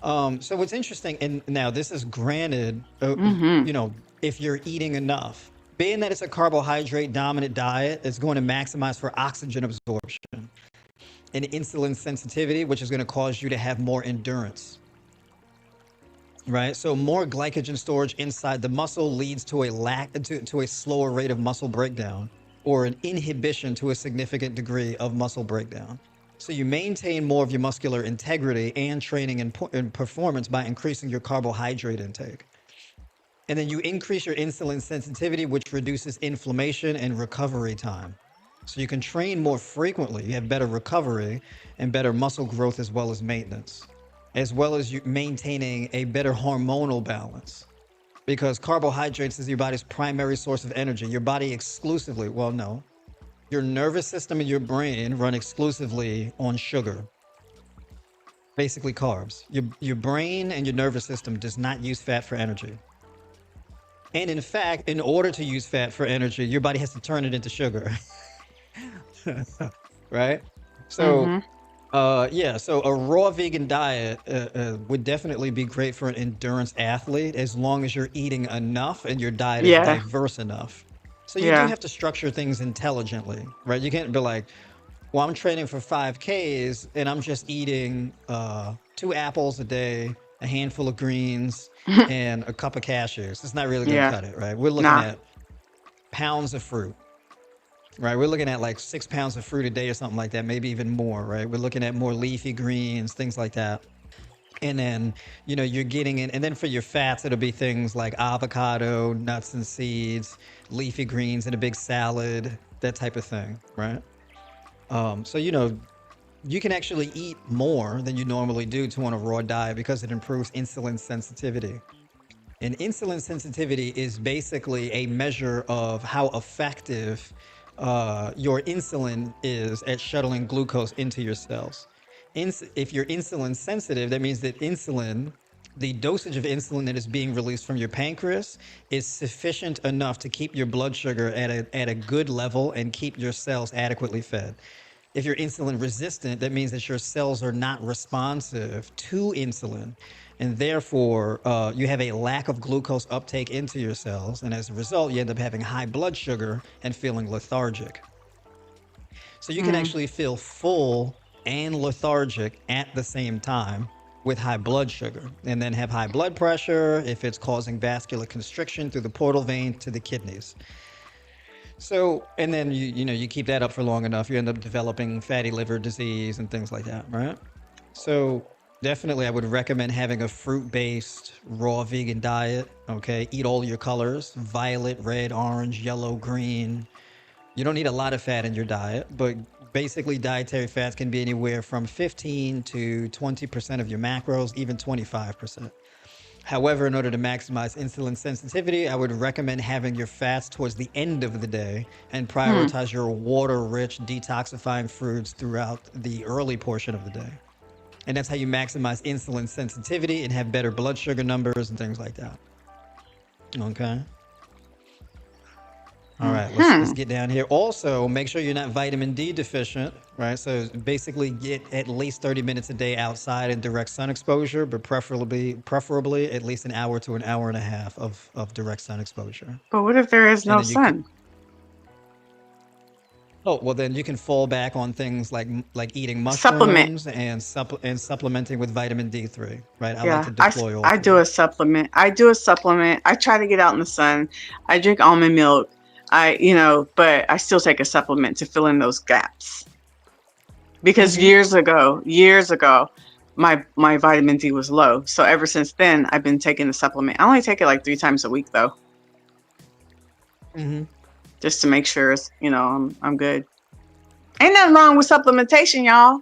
So what's interesting, and now this is granted, you know, if you're eating enough, being that it's a carbohydrate dominant diet, it's going to maximize for oxygen absorption and insulin sensitivity, which is going to cause you to have more endurance, right? So more glycogen storage inside the muscle leads to to a slower rate of muscle breakdown, or an inhibition to a significant degree of muscle breakdown. So you maintain more of your muscular integrity and training and performance by increasing your carbohydrate intake. And then you increase your insulin sensitivity, which reduces inflammation and recovery time. So you can train more frequently. You have better recovery and better muscle growth, as well as maintenance, as well as you maintaining a better hormonal balance. Because carbohydrates is your body's primary source of energy. Your body exclusively, well, no, your nervous system and your brain run exclusively on sugar, basically carbs. Your brain and your nervous system does not use fat for energy. And in fact, in order to use fat for energy, your body has to turn it into sugar. Right? So, yeah, so a raw vegan diet would definitely be great for an endurance athlete, as long as you're eating enough and your diet is Yeah, diverse enough. So you do yeah. have to structure things intelligently, right? You can't be like, well, I'm training for 5Ks and I'm just eating 2 apples a day, a handful of greens, and a cup of cashews. It's not really going to Yeah, cut it, right? We're looking nah. at pounds of fruit, right? We're looking at like 6 pounds of fruit a day or something like that, maybe even more, right? We're looking at more leafy greens, things like that. And then, you know, you're getting in, and then for your fats, it'll be things like avocado, nuts and seeds, leafy greens in a big salad, that type of thing, right? So, you know, you can actually eat more than you normally do to on a raw diet, because it improves insulin sensitivity. And insulin sensitivity is basically a measure of how effective your insulin is at shuttling glucose into your cells. If you're insulin sensitive, that means that the dosage of insulin that is being released from your pancreas, is sufficient enough to keep your blood sugar at a good level and keep your cells adequately fed. If you're insulin resistant, that means that your cells are not responsive to insulin. and therefore you have a lack of glucose uptake into your cells, and as a result, you end up having high blood sugar and feeling lethargic. So you can Mm. actually feel full and lethargic at the same time with high blood sugar, and then have high blood pressure if it's causing vascular constriction through the portal vein to the kidneys. So, and then you keep that up for long enough, you end up developing fatty liver disease and things like that, right? So, definitely I would recommend having a fruit-based raw vegan diet, okay? Eat all your colors, violet, red, orange, yellow, green. You don't need a lot of fat in your diet, but basically dietary fats can be anywhere from 15 to 20% of your macros, even 25%. However, in order to maximize insulin sensitivity, I would recommend having your fats towards the end of the day and Hmm. prioritize your water-rich detoxifying foods throughout the early portion of the day. And that's how you maximize insulin sensitivity and have better blood sugar numbers and things like that. Okay. All right, let's Hmm. get down here. Also, make sure you're not vitamin D deficient, right? So basically, get at least 30 minutes a day outside in direct sun exposure, but preferably at least an hour to an hour and a half of direct sun exposure. But what if there is And no then you can, sun? oh well, then you can fall back on things like eating Supplement. mushrooms and supplementing with vitamin D3, right? I like Yeah, to deploy all I do three. a supplement. I do a supplement. I try to get out in the sun. I drink almond milk. But I still take a supplement to fill in those gaps. Because Mm-hmm. years ago, my vitamin D was low. So ever since then, I've been taking the supplement. I only take it like 3 times a week though, Mm-hmm. just to make sure I'm good. Ain't nothing wrong with supplementation, y'all.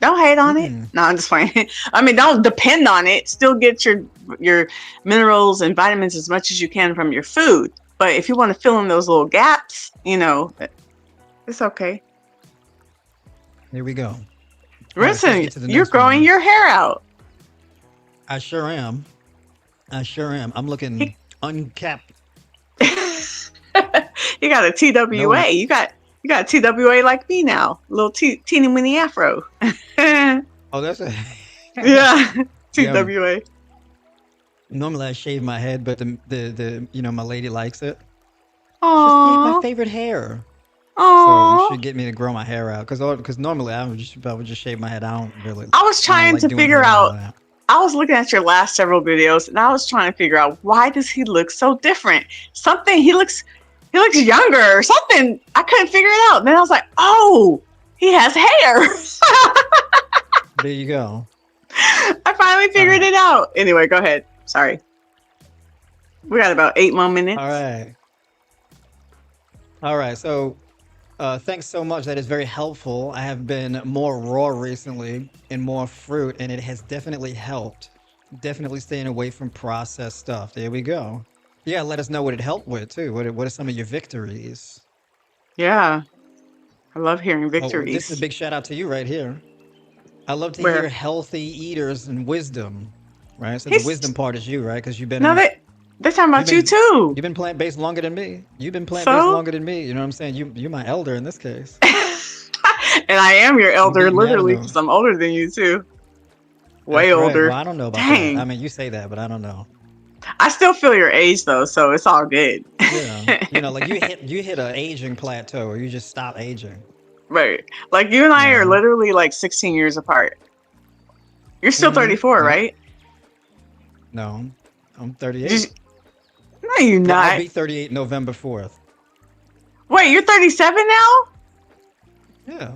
Don't hate on it. Mm-mm. No, I'm just playing. I mean, don't depend on it. Still get your minerals and vitamins as much as you can from your food. But if you want to fill in those little gaps, it's okay. Here we go. All right, so let's Listen, get to the you're next growing one. your hair out. I sure am. I sure am. I'm looking uncapped. You got a No, TWA. You got a TWA like me now. A little teeny weeny afro. oh, that's a Yeah, yeah. TWA. Normally I shave my head, but my lady likes it. She says, "Yeah, my Aww. favorite hair." So Aww. she get me to grow my hair out because normally I would just shave my head. I was I don't trying like to doing figure hair and all out. that. I was looking at your last several videos, and I was trying to figure out why does he look so different? Something he looks younger or something. I couldn't figure it out. Then I was like, oh, he has hair. There you go. I finally All figured right, it out. Anyway, go ahead. Sorry. We got about 8 more all minutes. right, all right. So thanks so much. That is very helpful. I have been more raw recently and more fruit, and it has definitely helped. Definitely staying away from processed stuff. There we go. Yeah, let us know what it helped with too. What are some of your victories? Yeah, I love hearing Oh, this is a victories. big shout out to you right here. I love to hear Where healthy eaters and wisdom, right? So the wisdom he's part is you, right? Because no, they're talking you've about you been too. you've been plant based longer than me. You've been plant based So, longer than me. You know what I'm saying? You're my elder in this case. and I am your You elder, beat me out in literally, the. because I'm older than you too. Way That's right. Well, older. I don't know about that. I Dang. mean, you say that, but I don't know. I still feel your age though, so it's all good. Yeah, like you hit a aging plateau, or you just stop aging. Right. Like you and I are Yeah. literally like 16 years apart. You're still Mm-hmm. 34, Yep. right? No, I'm 38. Just, no, you're Well, I'll not. be 38 November 4th. Wait, you're 37 now? Yeah.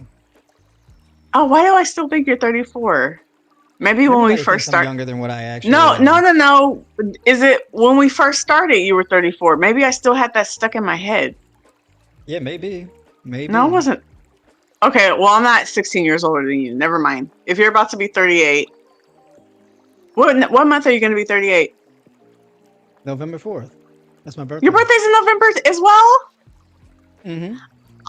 Oh, why do I still think you're 34? Maybe when we Everybody first thinks I'm start. younger than what I actually No, no, am. no, no. Is it when we first started you were 34? Maybe I still had that stuck in my head. Yeah, maybe. No, I Maybe. wasn't. Okay, well, I'm not 16 years older than you. Never mind. If you're about to be 38, what month are you going to be 38? November 4th. That's my Your birthday. birthday's in November as well? Mm-hmm.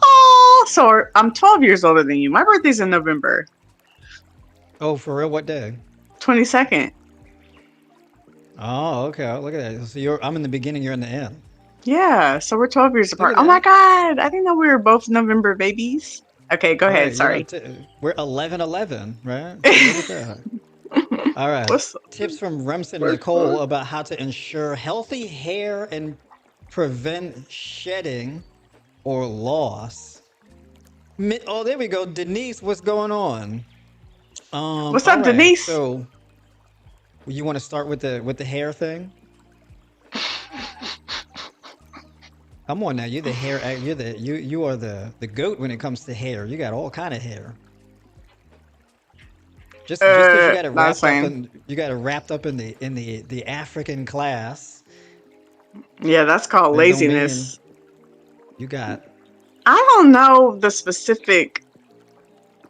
Oh, so I'm 12 years older than you. My birthday's in November Oh, for real? What day? 22nd. Oh, okay. Look at that. So I'm in the beginning, you're in the end. Yeah, so we're 12 years Look apart. at Oh my that. God, I didn't know we were both November babies. Okay, go All ahead. right, Sorry. we're 11-11, right? So look at that. All right. What's Tips from Remsen what's Nicole about how to ensure healthy hair and prevent shedding or loss. Oh, there we go. Denise, what's going on? what's All up, right. Denise? So you want to start with the hair thing? Come on now. You're the hair. You are the goat when it comes to hair. You got all kind of hair. Just because Not saying. you got it wrapped up in the African class, Yeah, that's called that don't mean laziness. you got. I don't know the specific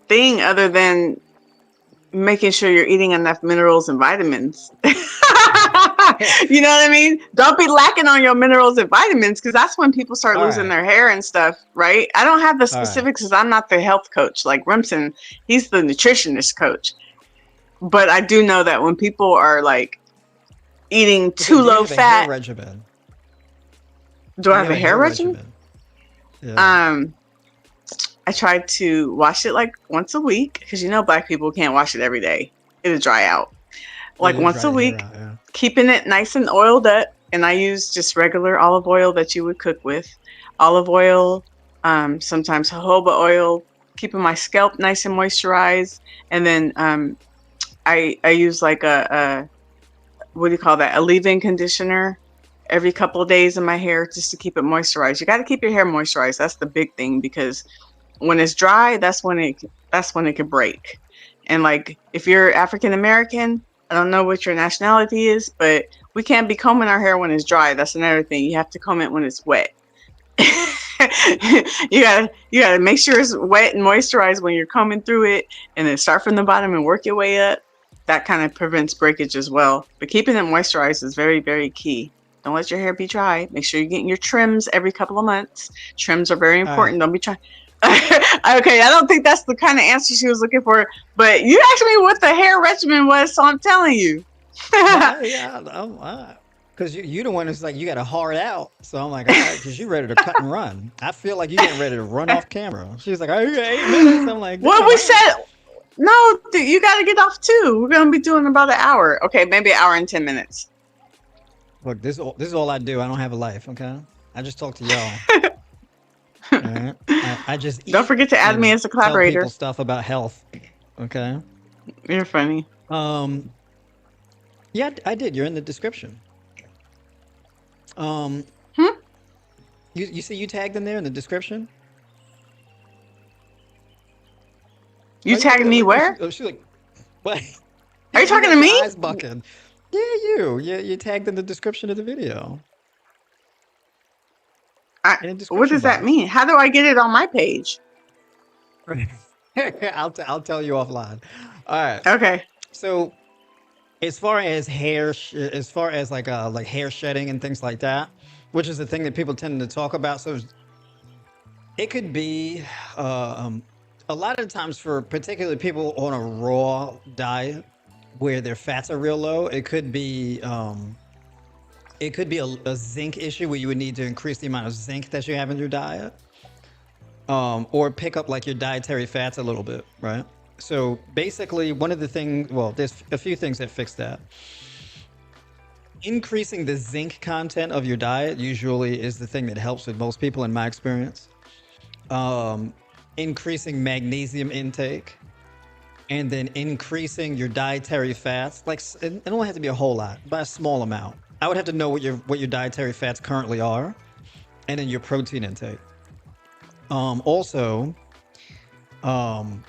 thing other than making sure you're eating enough minerals and vitamins. You know what I mean? Don't be lacking on your minerals and vitamins because that's when people start All losing right. their hair and stuff, right? I don't have the All right. specifics because I'm not the health coach. Like Remsen, he's the nutritionist coach. But I do know that when people are like eating Okay. too Do you low have a hair fat, regimen? do Do I you have have a a hair hair regimen? regimen? Yeah. Um, I try to wash it like once a week because you know black people can't wash it every day. It'll dry out. Yeah. Like You once dry a your hair week, out. Yeah. keeping it nice and oiled up. And I use just regular olive oil that you would cook with. Olive oil, sometimes jojoba oil, keeping my scalp nice and moisturized. And then I use like a what do you call that? A leave-in conditioner every couple of days in my hair just to keep it moisturized. You got to keep your hair moisturized. That's the big thing because when it's dry, that's when it can break. And like if you're African American, I don't know what your nationality is, but we can't be combing our hair when it's dry. That's another thing. You have to comb it when it's wet. You gotta make sure it's wet and moisturized when you're combing through it, and then start from the bottom and work your way up. That kind of prevents breakage as well. But keeping it moisturized is very, very key. Don't let your hair be dry. Make sure you're getting your trims every couple of months. Trims are very All right. important. Don't be trying. Okay, I don't think that's the kind of answer she was looking for. But you asked me what the hair regimen was, so I'm telling you. No, yeah, because you the one who's like you got to hard out. So I'm like, all right, because you ready to cut and run. I feel like you getting ready to run off camera. She's like, oh, you got 8 minutes. I'm like, What damn, we all right. said, no, you got to get off too. We're gonna be doing about an hour. Okay, maybe an hour and 10 minutes. Look, this is all I do. I don't have a life. Okay, I just talk to y'all. All right, I just Don't eat forget to add me and as a tell people collaborator. stuff about health. Okay. You're funny. Um. Yeah, I did. You're in the description. Um. Hmm? You see you tagged in there in the description. You Oh yeah, tagged yeah. me Look, where? she's like, what? Are you You talking to got your me? eyes bucking. Yeah, you. Yeah, you tagged in the description of the video in the What description does that box. mean? How do I get it on my page? I'll tell you offline. All right. Okay. So as far as as far as like hair shedding and things like that, which is the thing that people tend to talk about. So it could be uh, um, a lot of times for particularly people on a raw diet where their fats are real low. It could be a zinc issue where you would need to increase the amount of zinc that you have in your diet, or pick up like your dietary fats a little bit, right? So basically, one of the things, well, there's a few things that fix that. Increasing the zinc content of your diet usually is the thing that helps with most people, in my experience. Um, Increasing magnesium intake, and then increasing your dietary fats. Like it don't have to be a whole lot, but a small amount. I would have to know what your dietary fats currently are, and then your protein intake. Also, um,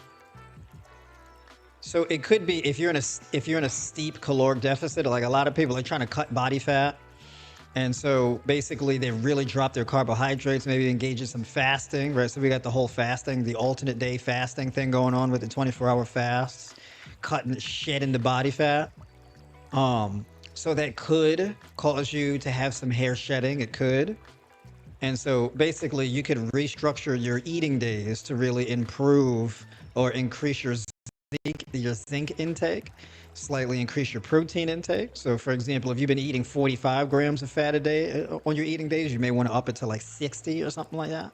so it could be if you're in a steep caloric deficit, like a lot of people are trying to cut body fat, and so basically they really drop their carbohydrates, maybe engage in some fasting, right? So we got the whole fasting, the alternate day fasting thing going on with the 24-hour fasts, cutting shedding the body fat. So that could cause you to have some hair shedding. It could. And so basically, you could restructure your eating days to really improve or increase your zinc intake, slightly increase your protein intake. So, for example, if you've been eating 45 grams of fat a day on your eating days, you may want to up it to like 60 or something like that.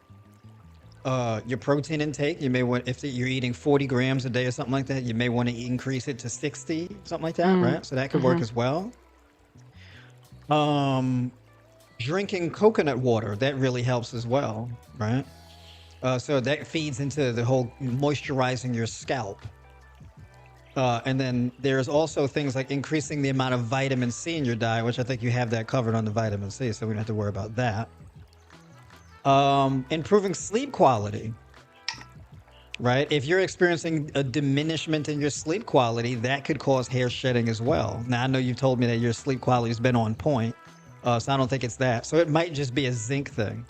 your protein intake. You may want, if you're eating 40 grams a day or something like that, you may want to increase it to 60, something like that, Mm. right? So that could work Mm-hmm. as well. Um, Drinking coconut water, that really helps as well, right? So that feeds into the whole moisturizing your scalp. And then there's also things like increasing the amount of vitamin C in your diet, which I think you have that covered on the vitamin C, so we don't have to worry about that. Improving sleep quality, right? If you're experiencing a diminishment in your sleep quality, that could cause hair shedding as well. Now, I know you've told me that your sleep quality has been on point, so I don't think it's that. So it might just be a zinc thing.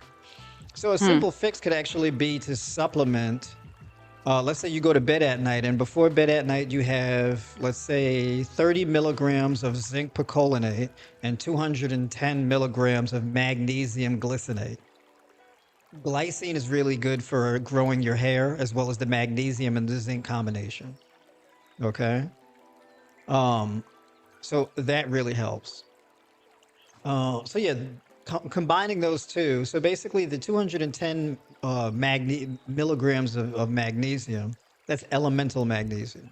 So a Mm. simple fix could actually be to supplement. Let's say you go to bed at night, and before bed at night, you have, let's say, 30 milligrams of zinc picolinate and 210 milligrams of magnesium glycinate. Glycine is really good for growing your hair, as well as the magnesium and the zinc combination. Okay. Um, so that really helps. So yeah, combining those two. So basically, the 210 milligrams of magnesium, that's elemental magnesium.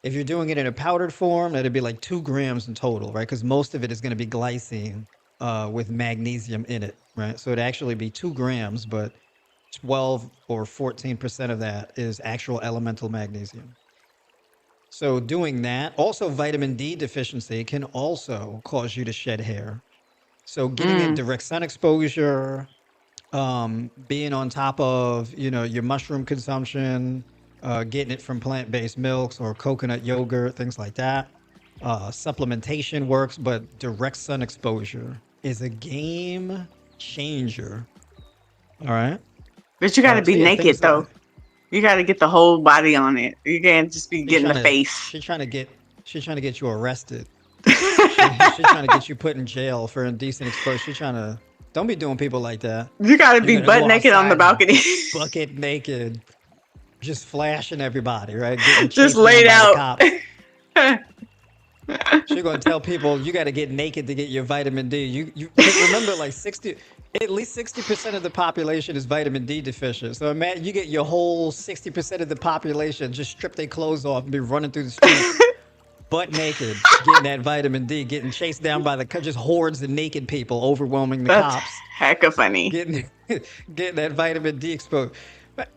If you're doing it in a powdered form, that'd be like 2 grams in total, right? Because most of it is going to be glycine with magnesium in it, right? So it'd actually be 2 grams, but 12 or 14% of that is actual elemental magnesium. So doing that, also vitamin D deficiency can also cause you to shed hair. So getting it Mm. direct sun exposure, being on top of, your mushroom consumption, getting it from plant-based milks or coconut yogurt, things like that. Supplementation works, but direct sun exposure is a game changer. All right. But you got to So be yeah, naked things like though. You got to get the whole body on it. You can't just be she's getting the trying to face. she's trying to get you arrested. She's trying to get you put in jail for indecent exposure. She's trying to don't be doing people like that. You got to You're be gonna butt go naked on the outside and balcony, bucket naked, just flashing everybody, right? Getting just chased down laid by the out. cops. She's gonna tell people you got to get naked to get your vitamin D. You because remember, like at least 60% of the population is vitamin D deficient. So imagine you get your whole 60% of the population just strip their clothes off and be running through the streets butt naked, getting that vitamin D, getting chased down by just hordes of naked people, overwhelming the That's cops, hecka funny. getting getting that vitamin D exposed. But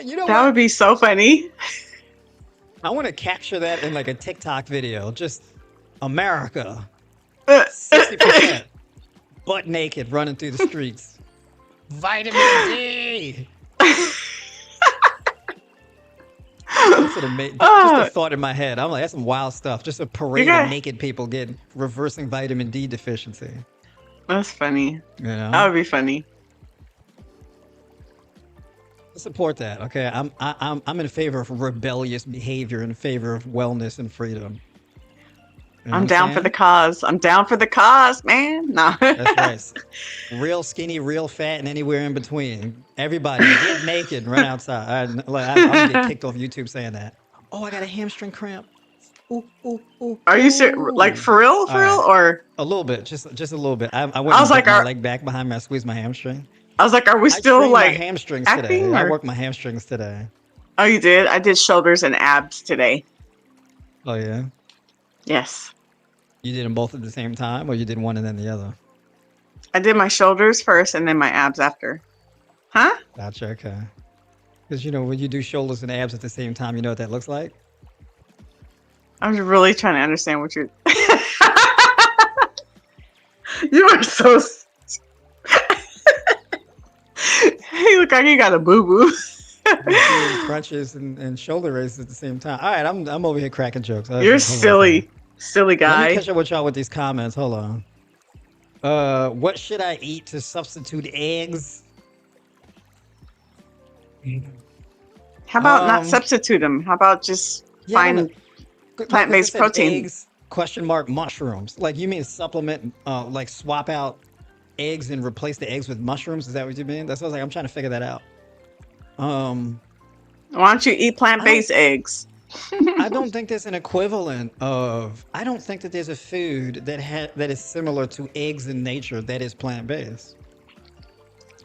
you know That what? would be so funny. I want to capture that in like a TikTok video. Just America, Uh, 60% butt naked, running through the streets. Vitamin D. That's an amazing. Just a thought in my head. I'm like, that's some wild stuff. Just a you parade of got. naked people getting reversing vitamin D deficiency. That's funny. You That know, would be funny. I support that. Okay, I'm in favor of rebellious behavior, in favor of wellness and freedom. You know what I'm I'm down for the saying? cause. I'm down for the cause, man. No. That's right. Real skinny, real fat, and anywhere in between. Everybody get naked, run outside. I'm gonna get kicked off YouTube saying that. Oh, I got a hamstring cramp. Ooh, ooh, ooh, Are you like ooh. for All real, right, or a little bit, just a little bit. I went I was and like, bent my leg back behind me. I squeezed my hamstring. are we I still trained my like hamstrings today. acting I or? worked my hamstrings today. Oh, you did. I did shoulders and abs today. Oh yeah, Yes, you did them both at the same time, or you did one and then the other? I did my shoulders first and then my abs after. Huh? Gotcha. Okay. Because when you do shoulders and abs at the same time, you know what that looks like. I was really trying to understand what you're. You are so. You look like you got a boo boo. Just doing crunches and shoulder raises at the same time. All right, I'm over here cracking jokes. You're Hold on a second. silly, silly Let me guy. catch up with y'all with these comments. Hold on. What should I eat to substitute eggs? How about not Um, substitute them? How about just yeah, I don't know. find Like, because it plant-based said protein? eggs, question mark, mushrooms. Like, you mean supplement, like swap out eggs and replace the eggs with mushrooms? Is that what you mean? That's what I was like, I'm trying to figure that out. Um, Why don't you eat I don't plant-based eggs? I don't think there's an equivalent of. I don't think that there's a food that is similar to eggs in nature that is plant based.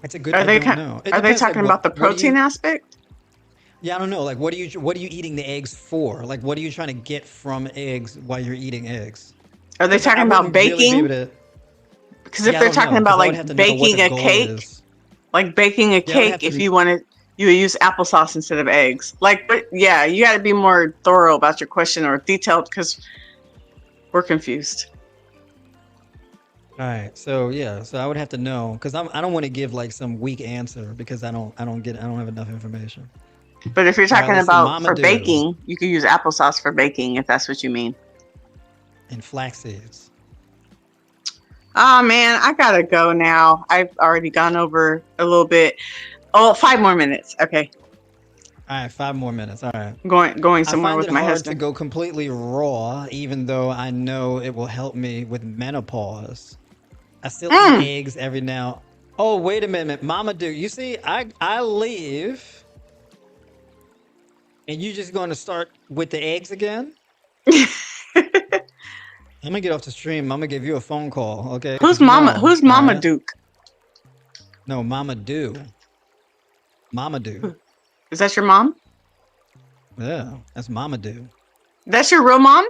It's a good. Are I they don't know. It are they depends. Like talking about the what do protein you? aspect? Yeah, I don't know. Like what are you eating the eggs for? Like what are you trying to get from eggs while you're eating eggs? Are they Because I talking about wouldn't really be able baking? to. Because if Yeah, I they're don't talking know. about Because I would like have to know what the baking a goal cake, is. like baking a Yeah, I would cake, have if to. you wanted, you would use applesauce instead of eggs. Like, but yeah, you got to be more thorough about your question or detailed because we're confused. All right. So yeah. So I would have to know because I don't want to give like some weak answer because I don't have enough information. But if you're All right. talking Let's see. about Mama for do baking, you could use applesauce for baking if that's what you mean. and flax seeds. Oh man, I gotta go now. I've already gone over a little bit. Oh, 5 more minutes. Okay, All right. 5 more minutes. All right. going I somewhere find with it my hard to husband. go completely raw, even though I know it will help me with menopause. I still eat Mm. eggs every now. Oh, wait a minute, Mama do. You see, I leave, and you just going to start with the eggs again? I'm gonna get off the stream. I'm gonna give you a phone call, okay? Who's Because you Mama? know, Who's all Mama right? Duke? No, Mama do, Mama do. Is that your mom? Yeah, that's Mama do. That's your real mom?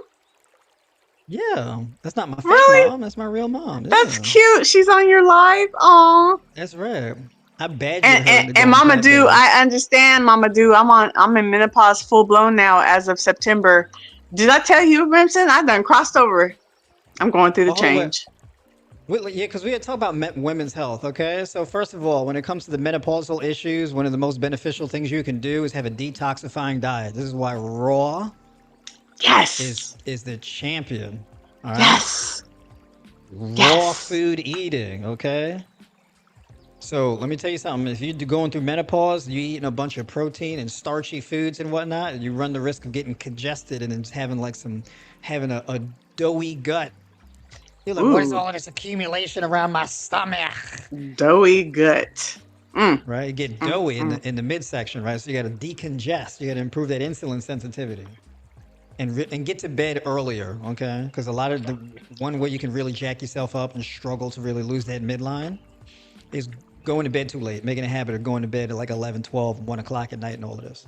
Yeah, that's not my fake Really? mom. That's my real mom. That's Yeah, cute. She's on your live. Aw. that's right. I badgered And, her and into and going Mama plant Do, based. I understand, Mama Do. I'm in menopause full blown now as of September. Did I tell you, Vincent? I done crossed over. I'm going through the Oh, hold on, wait. change. Yeah, because we had talked about women's health, okay? So first of all, when it comes to the menopausal issues, one of the most beneficial things you can do is have a detoxifying diet. This is why raw Yes. is the champion. All right? Yes. Raw Yes. food eating, okay? So let me tell you something. If you're going through menopause, you eating a bunch of protein and starchy foods and whatnot, you run the risk of getting congested and then having like having a doughy gut. You're like, what is Ooh, all of this accumulation around my stomach? doughy gut. Mm, Right? You get mm, doughy mm. in the midsection, right? So you got to decongest. You got to improve that insulin sensitivity, and get to bed earlier, okay? Because a lot of the one way you can really jack yourself up and struggle to really lose that midline is going to bed too late, making a habit of going to bed at like 11, 12, 1 o'clock at night, and all of this.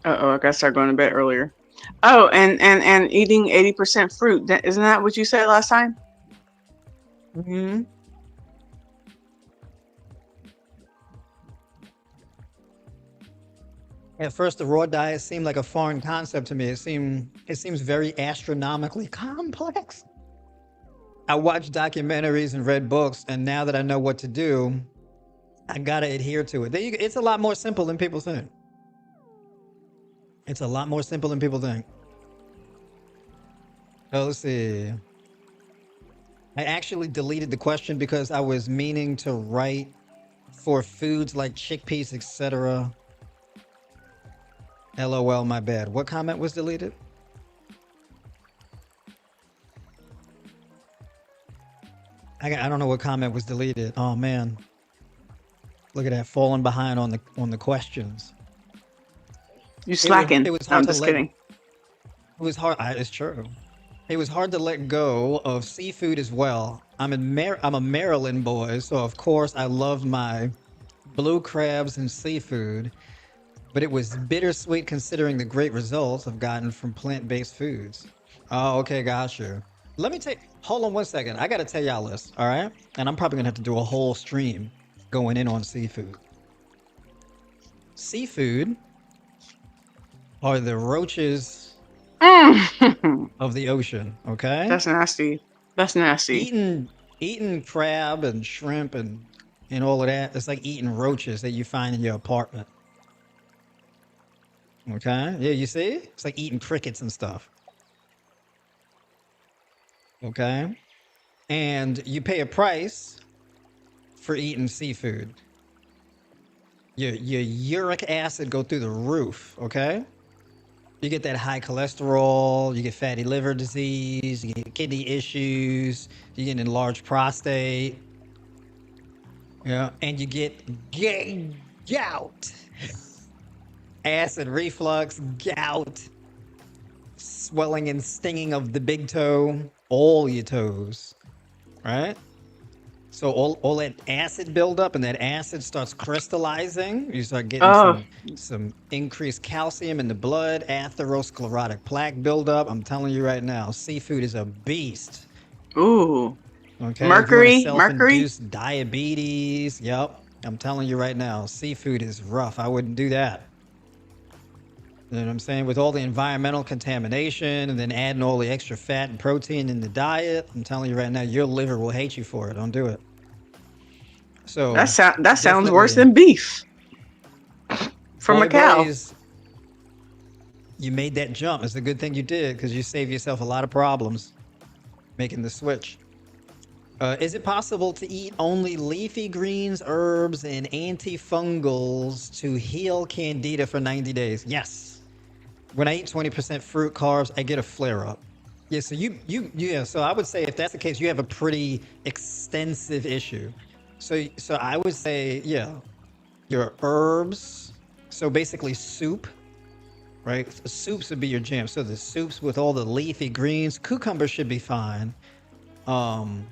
Uh-oh, I gotta start going to bed earlier. Oh, and eating 80% fruit. Isn't that what you said last time? Mm-hmm. At first, the raw diet seemed like a foreign concept to me. It seems very astronomically complex. I watched documentaries and read books, and now that I know what to do, I gotta adhere to it. It's a lot more simple than people think. It's a lot more simple than people think. Oh, let's see. I actually deleted the question because I was meaning to write for foods like chickpeas, etc. LOL, my bad. What comment was deleted? I don't know what comment was deleted. Oh man, look at that, falling behind on the questions. You slacking. It was No, hard I'm to just let. It kidding. was hard. It's true. It was hard to let go of seafood as well. I'm a Maryland boy, so of course I loved my blue crabs and seafood, but it was bittersweet considering the great results I've gotten from plant-based foods. Oh, okay, gotcha. Let me take. Hold on one second. I gotta tell y'all this, all right? And I'm probably gonna have to do a whole stream going in on seafood. Seafood are the roaches Mm. of the ocean, okay? That's nasty. That's nasty. Eating crab and shrimp and all of that, it's like eating roaches that you find in your apartment. Okay? Yeah, you see? It's like eating crickets and stuff. Okay? And you pay a price for eating seafood. Your uric acid go through the roof, okay? You get that high cholesterol, you get fatty liver disease, you get kidney issues, you get enlarged prostate, yeah, and you get gout, acid reflux, gout, swelling and stinging of the big toe, all your toes, right? So all that acid buildup and that acid starts crystallizing. You start getting Oh, some increased calcium in the blood, atherosclerotic plaque buildup. I'm telling you right now, seafood is a beast. ooh, Okay, if you want to mercury. self-induce diabetes, yep. I'm telling you right now, seafood is rough. I wouldn't do that. You know what I'm saying? With all the environmental contamination and then adding all the extra fat and protein in the diet, I'm telling you right now, your liver will hate you for it. Don't do it. So That sounds worse definitely, than beef from a boy, cow. Blaze, you made that jump. It's a good thing you did because you saved yourself a lot of problems making the switch. Is it possible to eat only leafy greens, herbs, and antifungals to heal candida for 90 days? Yes. When I eat 20% fruit carbs, I get a flare up. Yeah, so yeah, so I would say if that's the case, you have a pretty extensive issue. So I would say, yeah, your herbs. So basically soup, right? Soups would be your jam. So the soups with all the leafy greens, cucumber should be fine. Um,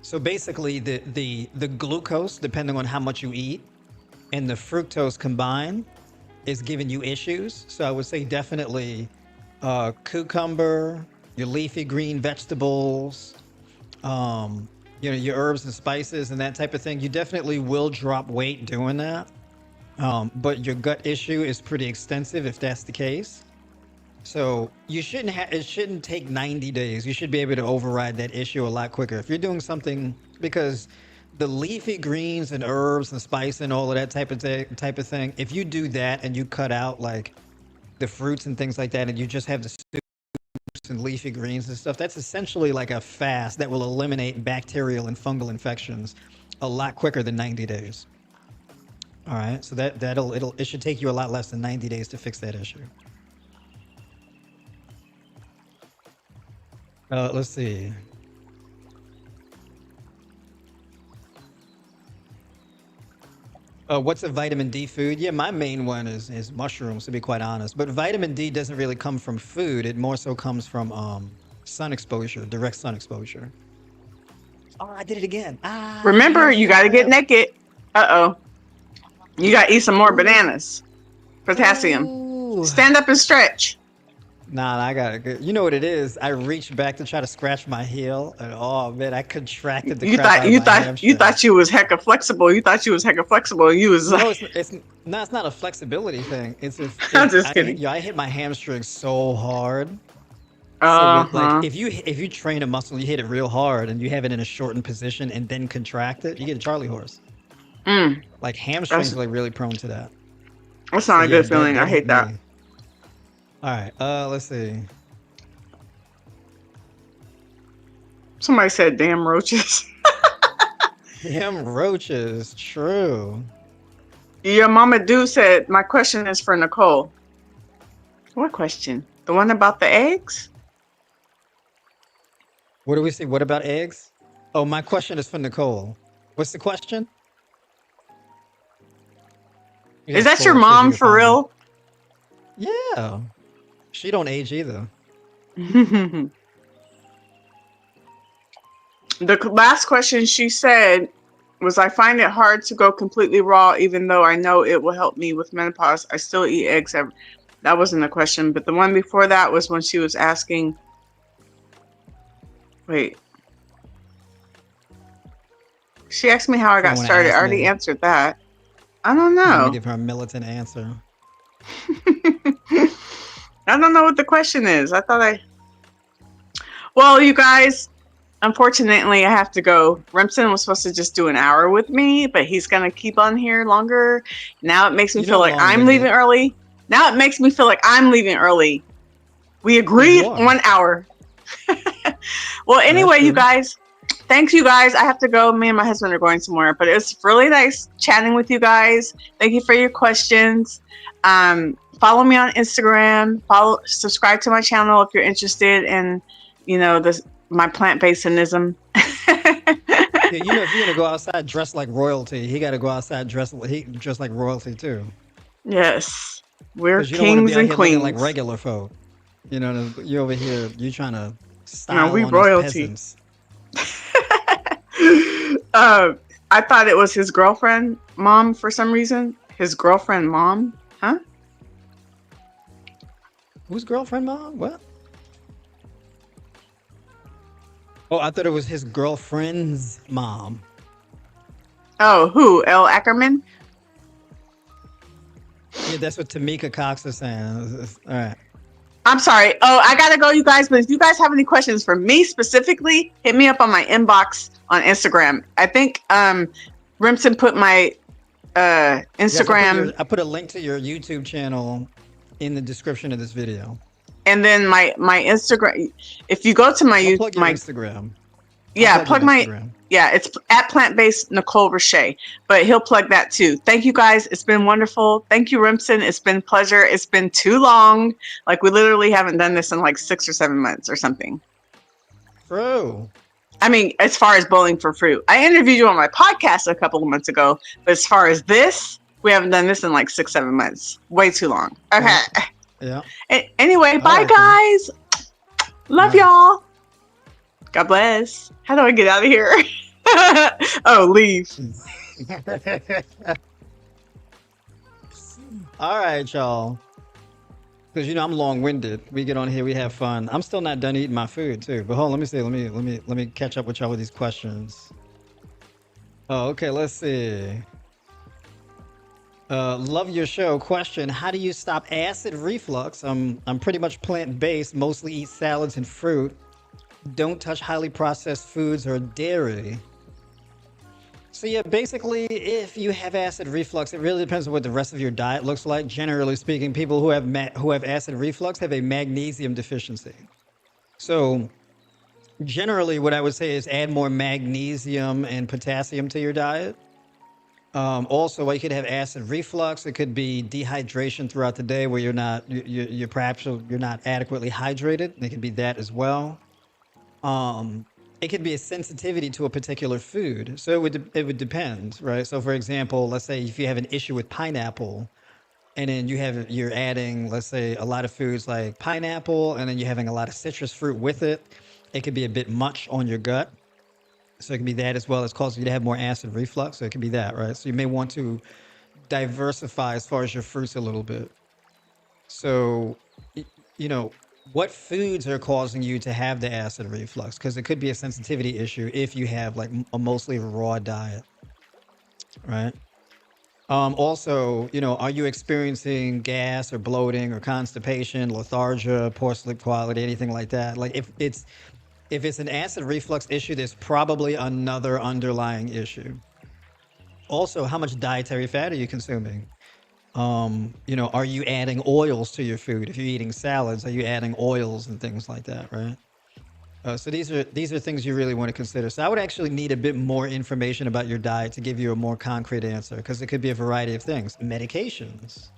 so basically the glucose, depending on how much you eat, and the fructose combined is giving you issues. So I would say definitely cucumber, your leafy green vegetables, your herbs and spices and that type of thing. You definitely will drop weight doing that. But your gut issue is pretty extensive if that's the case. So you shouldn't have. It shouldn't take 90 days. You should be able to override that issue a lot quicker if you're doing something because the leafy greens and herbs and spice and all of that type of thing. If you do that and you cut out like the fruits and things like that, and you just have the soups and leafy greens and stuff, that's essentially like a fast that will eliminate bacterial and fungal infections a lot quicker than 90 days. All right, so it should take you a lot less than 90 days to fix that issue. Let's see. What's a vitamin D food? Yeah, my main one is mushrooms, to be quite honest. But vitamin D doesn't really come from food. It more so comes from sun exposure, direct sun exposure. Oh, I did it again. Remember, No you got to get flip. naked. Uh-oh. You got to eat some more Ooh, bananas. Potassium. ooh. Stand up and stretch. Nah, I got it. You know what it is? I reached back to try to scratch my heel, and oh man, I contracted the You crap thought out of you my thought you hamstring. thought you was hecka flexible. You thought you was hecka flexible. You was like, No, it's no, it's not a flexibility thing. It's if I'm it just I kidding. yeah, I hit my hamstring so hard. So with like Uh-huh. if you train a muscle, you hit it real hard and you have it in a shortened position and then contract it, you get a Charlie horse. Mm, Like that's hamstrings are like really prone to that. that's So not a yeah, good that feeling. I that hit hate that. me. All right. Let's see. Somebody said damn roaches. Damn roaches. True. Your mama do said my question is for Nicole. What question? The one about the eggs? What do we see? What about eggs? Oh, my question is for Nicole. What's the question? You Is gotta that scroll your up, see if you mom can for find it. real? Yeah. She don't age either. The last question she said was, I find it hard to go completely raw, even though I know it will help me with menopause. I still eat eggs. That wasn't a question, but the one before that was when she was asking, wait, she asked me how I She don't got want to started. I ask already me. answered that. I don't You want me to know. give her a militant answer? I don't know what the question is. Well, you guys, unfortunately, I have to go. Remsen was supposed to just do an hour with me, but he's going to keep on here longer. Now it makes me You know feel I'm like I'm leaving long-winded. early. Now it makes me feel like I'm leaving early. We Yeah, you agreed are. 1 hour. Well, Oh, that's anyway, you true. guys, thanks, you guys. I have to go. Me and my husband are going somewhere, but it's really nice chatting with you guys. Thank you for your questions. Follow me on Instagram. Subscribe to my channel if you're interested in, my plant-basedism. Yeah, if you're gonna go outside dressed like royalty, he got to go outside dressed like royalty too. Yes, we're Because you don't want to be kings out and here looking like queens. regular folk. You over here, you trying to No, style we on us royalty. peasants. Uh, I thought it was his girlfriend mom for some reason. His girlfriend mom, huh? Whose girlfriend, mom? What? Oh, I thought it was his girlfriend's mom. Oh, who? L. Ackerman? Yeah, that's what Tamika Cox is saying. All right. I'm sorry. Oh, I gotta go, you guys. But if you guys have any questions for me specifically, hit me up on my inbox on Instagram. I think Remsen put my Yes, Instagram I put a link to your YouTube channel in the description of this video. and then my Instagram. If you go to I'll plug your my Instagram. I'll yeah, plug your plug my Instagram. yeah, it's at plant based Nicole Roche, but he'll plug that too. Thank you guys. It's been wonderful. Thank you, Remsen. It's been pleasure. It's been too long. Like we literally haven't done this in like 6 or 7 months or something. True. I mean, as far as bowling for fruit, I interviewed you on my podcast a couple of months ago, but as far as this, we haven't done this in like 6, 7 months. Way too long. Okay. Yeah. Yeah. Anyway, All bye right then. guys. All Love right. y'all. God bless. How do I get out of here? Oh, leave. All right, y'all. Because I'm long-winded. We get on here, we have fun. I'm still not done eating my food too. But hold on, let me see. Let me catch up with y'all with these questions. Oh, okay. Let's see. Love your show. Question: how do you stop acid reflux? I'm pretty much plant-based. Mostly eat salads and fruit. Don't touch highly processed foods or dairy. So yeah, basically, if you have acid reflux, it really depends on what the rest of your diet looks like. Generally speaking, people who have acid reflux have a magnesium deficiency. So generally, what I would say is add more magnesium and potassium to your diet. Also, you could have acid reflux. It could be dehydration throughout the day, where you're perhaps you're not adequately hydrated. It could be that as well. Um, it could be a sensitivity to a particular food. So it would depend, right? So for example, let's say if you have an issue with pineapple, and then you're adding, let's say, a lot of foods like pineapple, and then you're having a lot of citrus fruit with it. It could be a bit much on your gut. So it can be that, as well as causing you to have more acid reflux. So it can be that, right? So you may want to diversify as far as your fruits a little bit. So, you know, what foods are causing you to have the acid reflux? Because it could be a sensitivity issue if you have like a mostly raw diet, right? Also, are you experiencing gas or bloating or constipation, lethargia, poor sleep quality, anything like that? Like if it's an acid reflux issue, there's probably another underlying issue. Also, how much dietary fat are you consuming? Are you adding oils to your food? If you're eating salads, are you adding oils and things like that, right? So these are things you really want to consider. So I would actually need a bit more information about your diet to give you a more concrete answer, because it could be a variety of things. Medications,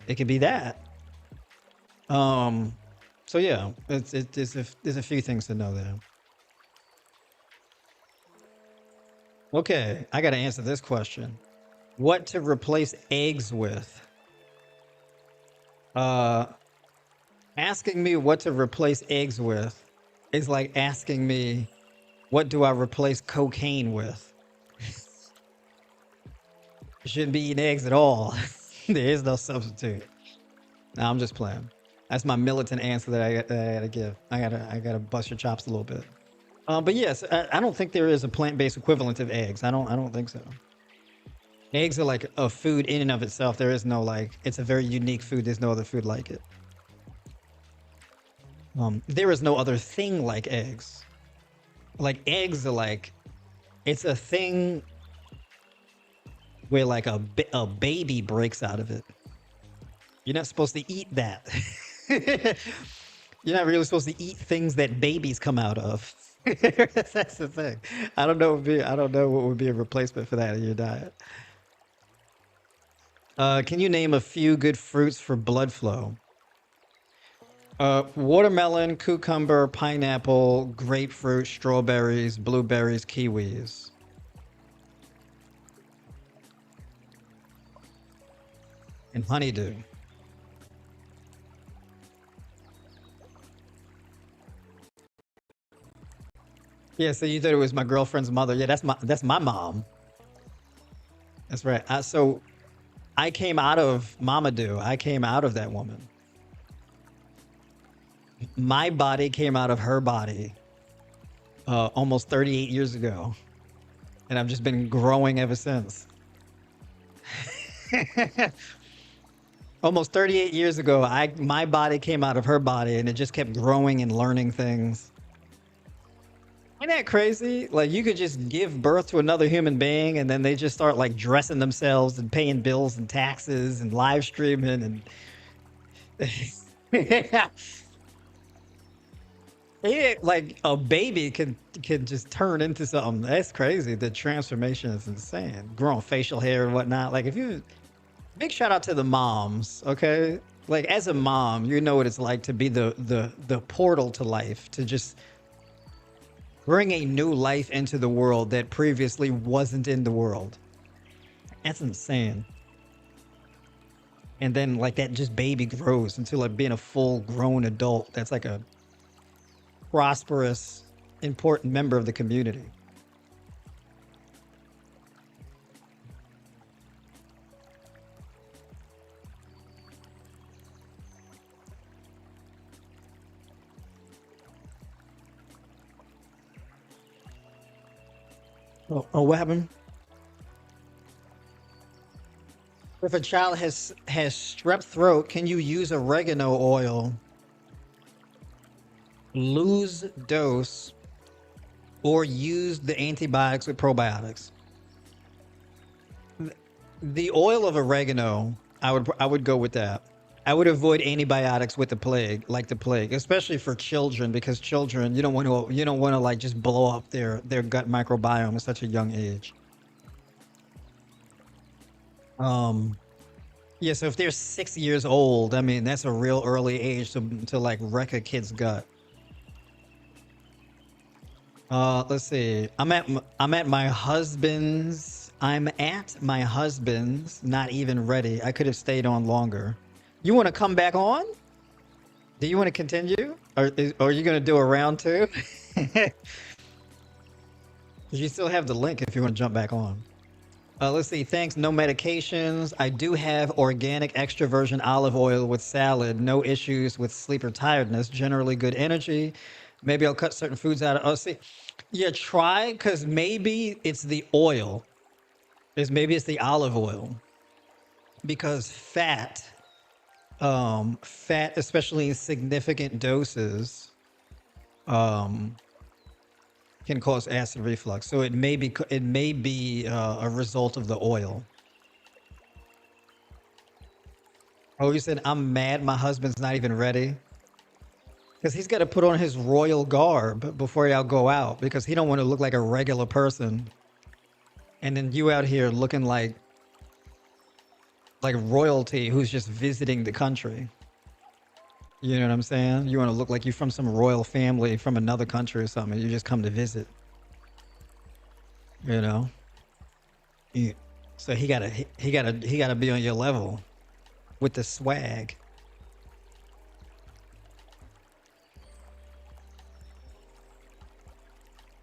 it could be that. Um, so yeah, there's a few things to know there. Okay, I got to answer this question. What to replace eggs with? Uh, Asking me what to replace eggs with is like asking me, what do I replace cocaine with? You shouldn't be eating eggs at all. There is no substitute. No, I'm just playing. That's my militant answer that I gotta give. I gotta bust your chops a little bit. But yes, I don't think there is a plant-based equivalent of eggs. I don't think so. Eggs are like a food in and of itself. There is no like. It's a very unique food. There's no other food like it. There is no other thing like eggs. Like eggs are like, it's a thing where like a baby breaks out of it. You're not supposed to eat that. You're not really supposed to eat things that babies come out of. That's the thing. I don't know what would be a replacement for that in your diet. Can you name a few good fruits for blood flow? Watermelon, cucumber, pineapple, grapefruit, strawberries, blueberries, kiwis. And honeydew. Yeah, so you thought it was my girlfriend's mother. Yeah, that's my mom. That's right. So I came out of Mamadou. I came out of that woman. My body came out of her body almost 38 years ago, and I've just been growing ever since. Almost 38 years ago, my body came out of her body, and it just kept growing and learning things. Isn't that crazy? Like you could just give birth to another human being, and then they just start like dressing themselves and paying bills and taxes and live streaming and yeah, like a baby can just turn into something. That's crazy. The transformation is insane. Growing facial hair and whatnot. Like if you big shout out to the moms, okay? Like as a mom, you know what it's like to be the portal to life, to just bring a new life into the world that previously wasn't in the world. That's insane. And then like that just baby grows into like being a full grown adult. That's like a prosperous, important member of the community. Oh, what happened? If a child has strep throat, can you use oregano oil, lose dose, or use the antibiotics with probiotics? The oil of oregano, I would go with that. I would avoid antibiotics with the plague, like the plague, especially for children, because children you don't want to like just blow up their gut microbiome at such a young age. Um, yeah, so if they're 6 years old, I mean that's a real early age to like wreck a kid's gut. Let's see. I'm at my husband's. Not even ready. I could have stayed on longer. You want to come back on? Do you want to continue, or are you going to do a round two? Because you still have the link if you want to jump back on. Let's see. Thanks. No medications. I do have organic extra virgin olive oil with salad. No issues with sleep or tiredness. Generally good energy. Maybe I'll cut certain foods out. Oh, see. Yeah, try because maybe it's the oil. Maybe it's the olive oil because fat, especially in significant doses, um, can cause acid reflux. So it may be a result of the oil. Oh, you said I'm mad. My husband's not even ready because he's got to put on his royal garb before y'all go out because he don't want to look like a regular person. And then you out here looking like royalty who's just visiting the country. You know what I'm saying? You want to look like you're from some royal family from another country or something. You just come to visit. You know. Yeah. So he gotta be on your level with the swag.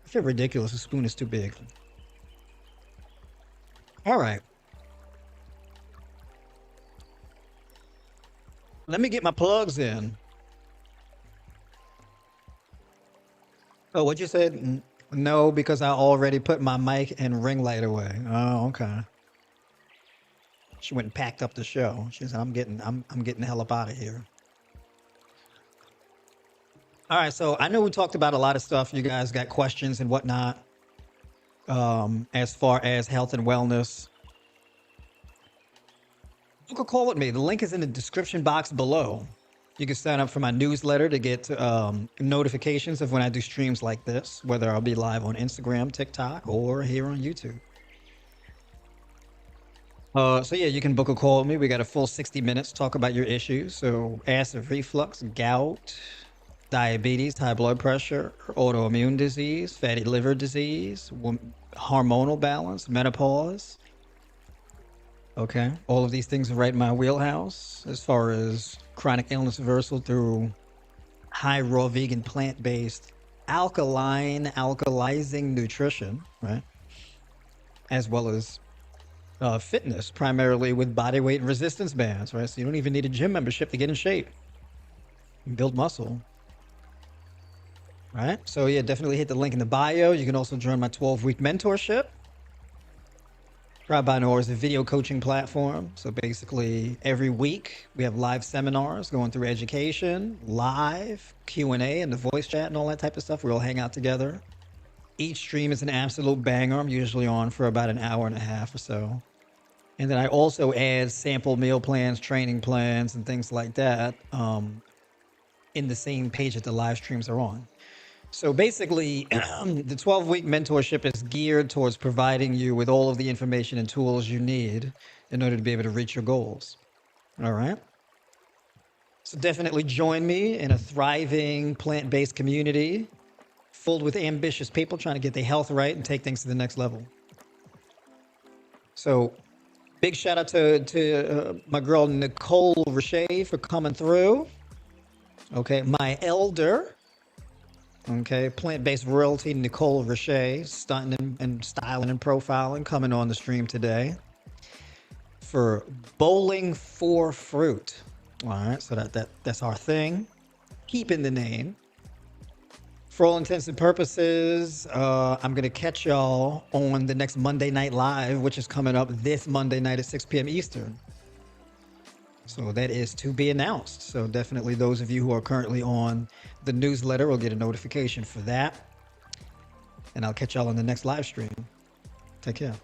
I feel ridiculous. The spoon is too big. All right. Let me get my plugs in. Oh, what you said? No, because I already put my mic and ring light away. Oh, okay. She went and packed up the show. She said, I'm getting the hell up out of here. All right, so I know we talked about a lot of stuff. You guys got questions and whatnot, as far as health and wellness. You can call with me. The link is in the description box below. You can sign up for my newsletter to get notifications of when I do streams like this, whether I'll be live on Instagram, TikTok, or here on YouTube. So yeah, you can book a call with me. We got a full 60 minutes to talk about your issues. So acid reflux, gout, diabetes, high blood pressure, autoimmune disease, fatty liver disease, hormonal balance, menopause. Okay. All of these things are right in my wheelhouse as far as chronic illness reversal through high raw vegan plant-based alkalizing nutrition, right? As well as fitness, primarily with body weight and resistance bands, right? So you don't even need a gym membership to get in shape and build muscle, right? So yeah, definitely hit the link in the bio. You can also join my 12-week mentorship. Rabbi is a video coaching platform. So basically, every week we have live seminars going through education, live Q&A, and the voice chat and all that type of stuff. We all hang out together. Each stream is an absolute banger. I'm usually on for about an hour and a half or so. And then I also add sample meal plans, training plans, and things like that in the same page that the live streams are on. So basically, the 12-week mentorship is geared towards providing you with all of the information and tools you need in order to be able to reach your goals. All right? So definitely join me in a thriving plant-based community filled with ambitious people trying to get their health right and take things to the next level. So big shout out to my girl Nicole Richey for coming through. Okay, my elder. Okay, plant-based royalty Nicole Richey, stunting and styling and profiling, coming on the stream today for bowling for fruit. All right, so that's our thing. Keeping the name. For all intents and purposes, I'm gonna catch y'all on the next Monday Night Live, which is coming up this Monday night at 6 p.m. Eastern. So that is to be announced. So definitely those of you who are currently on the newsletter will get a notification for that. And I'll catch y'all on the next live stream. Take care.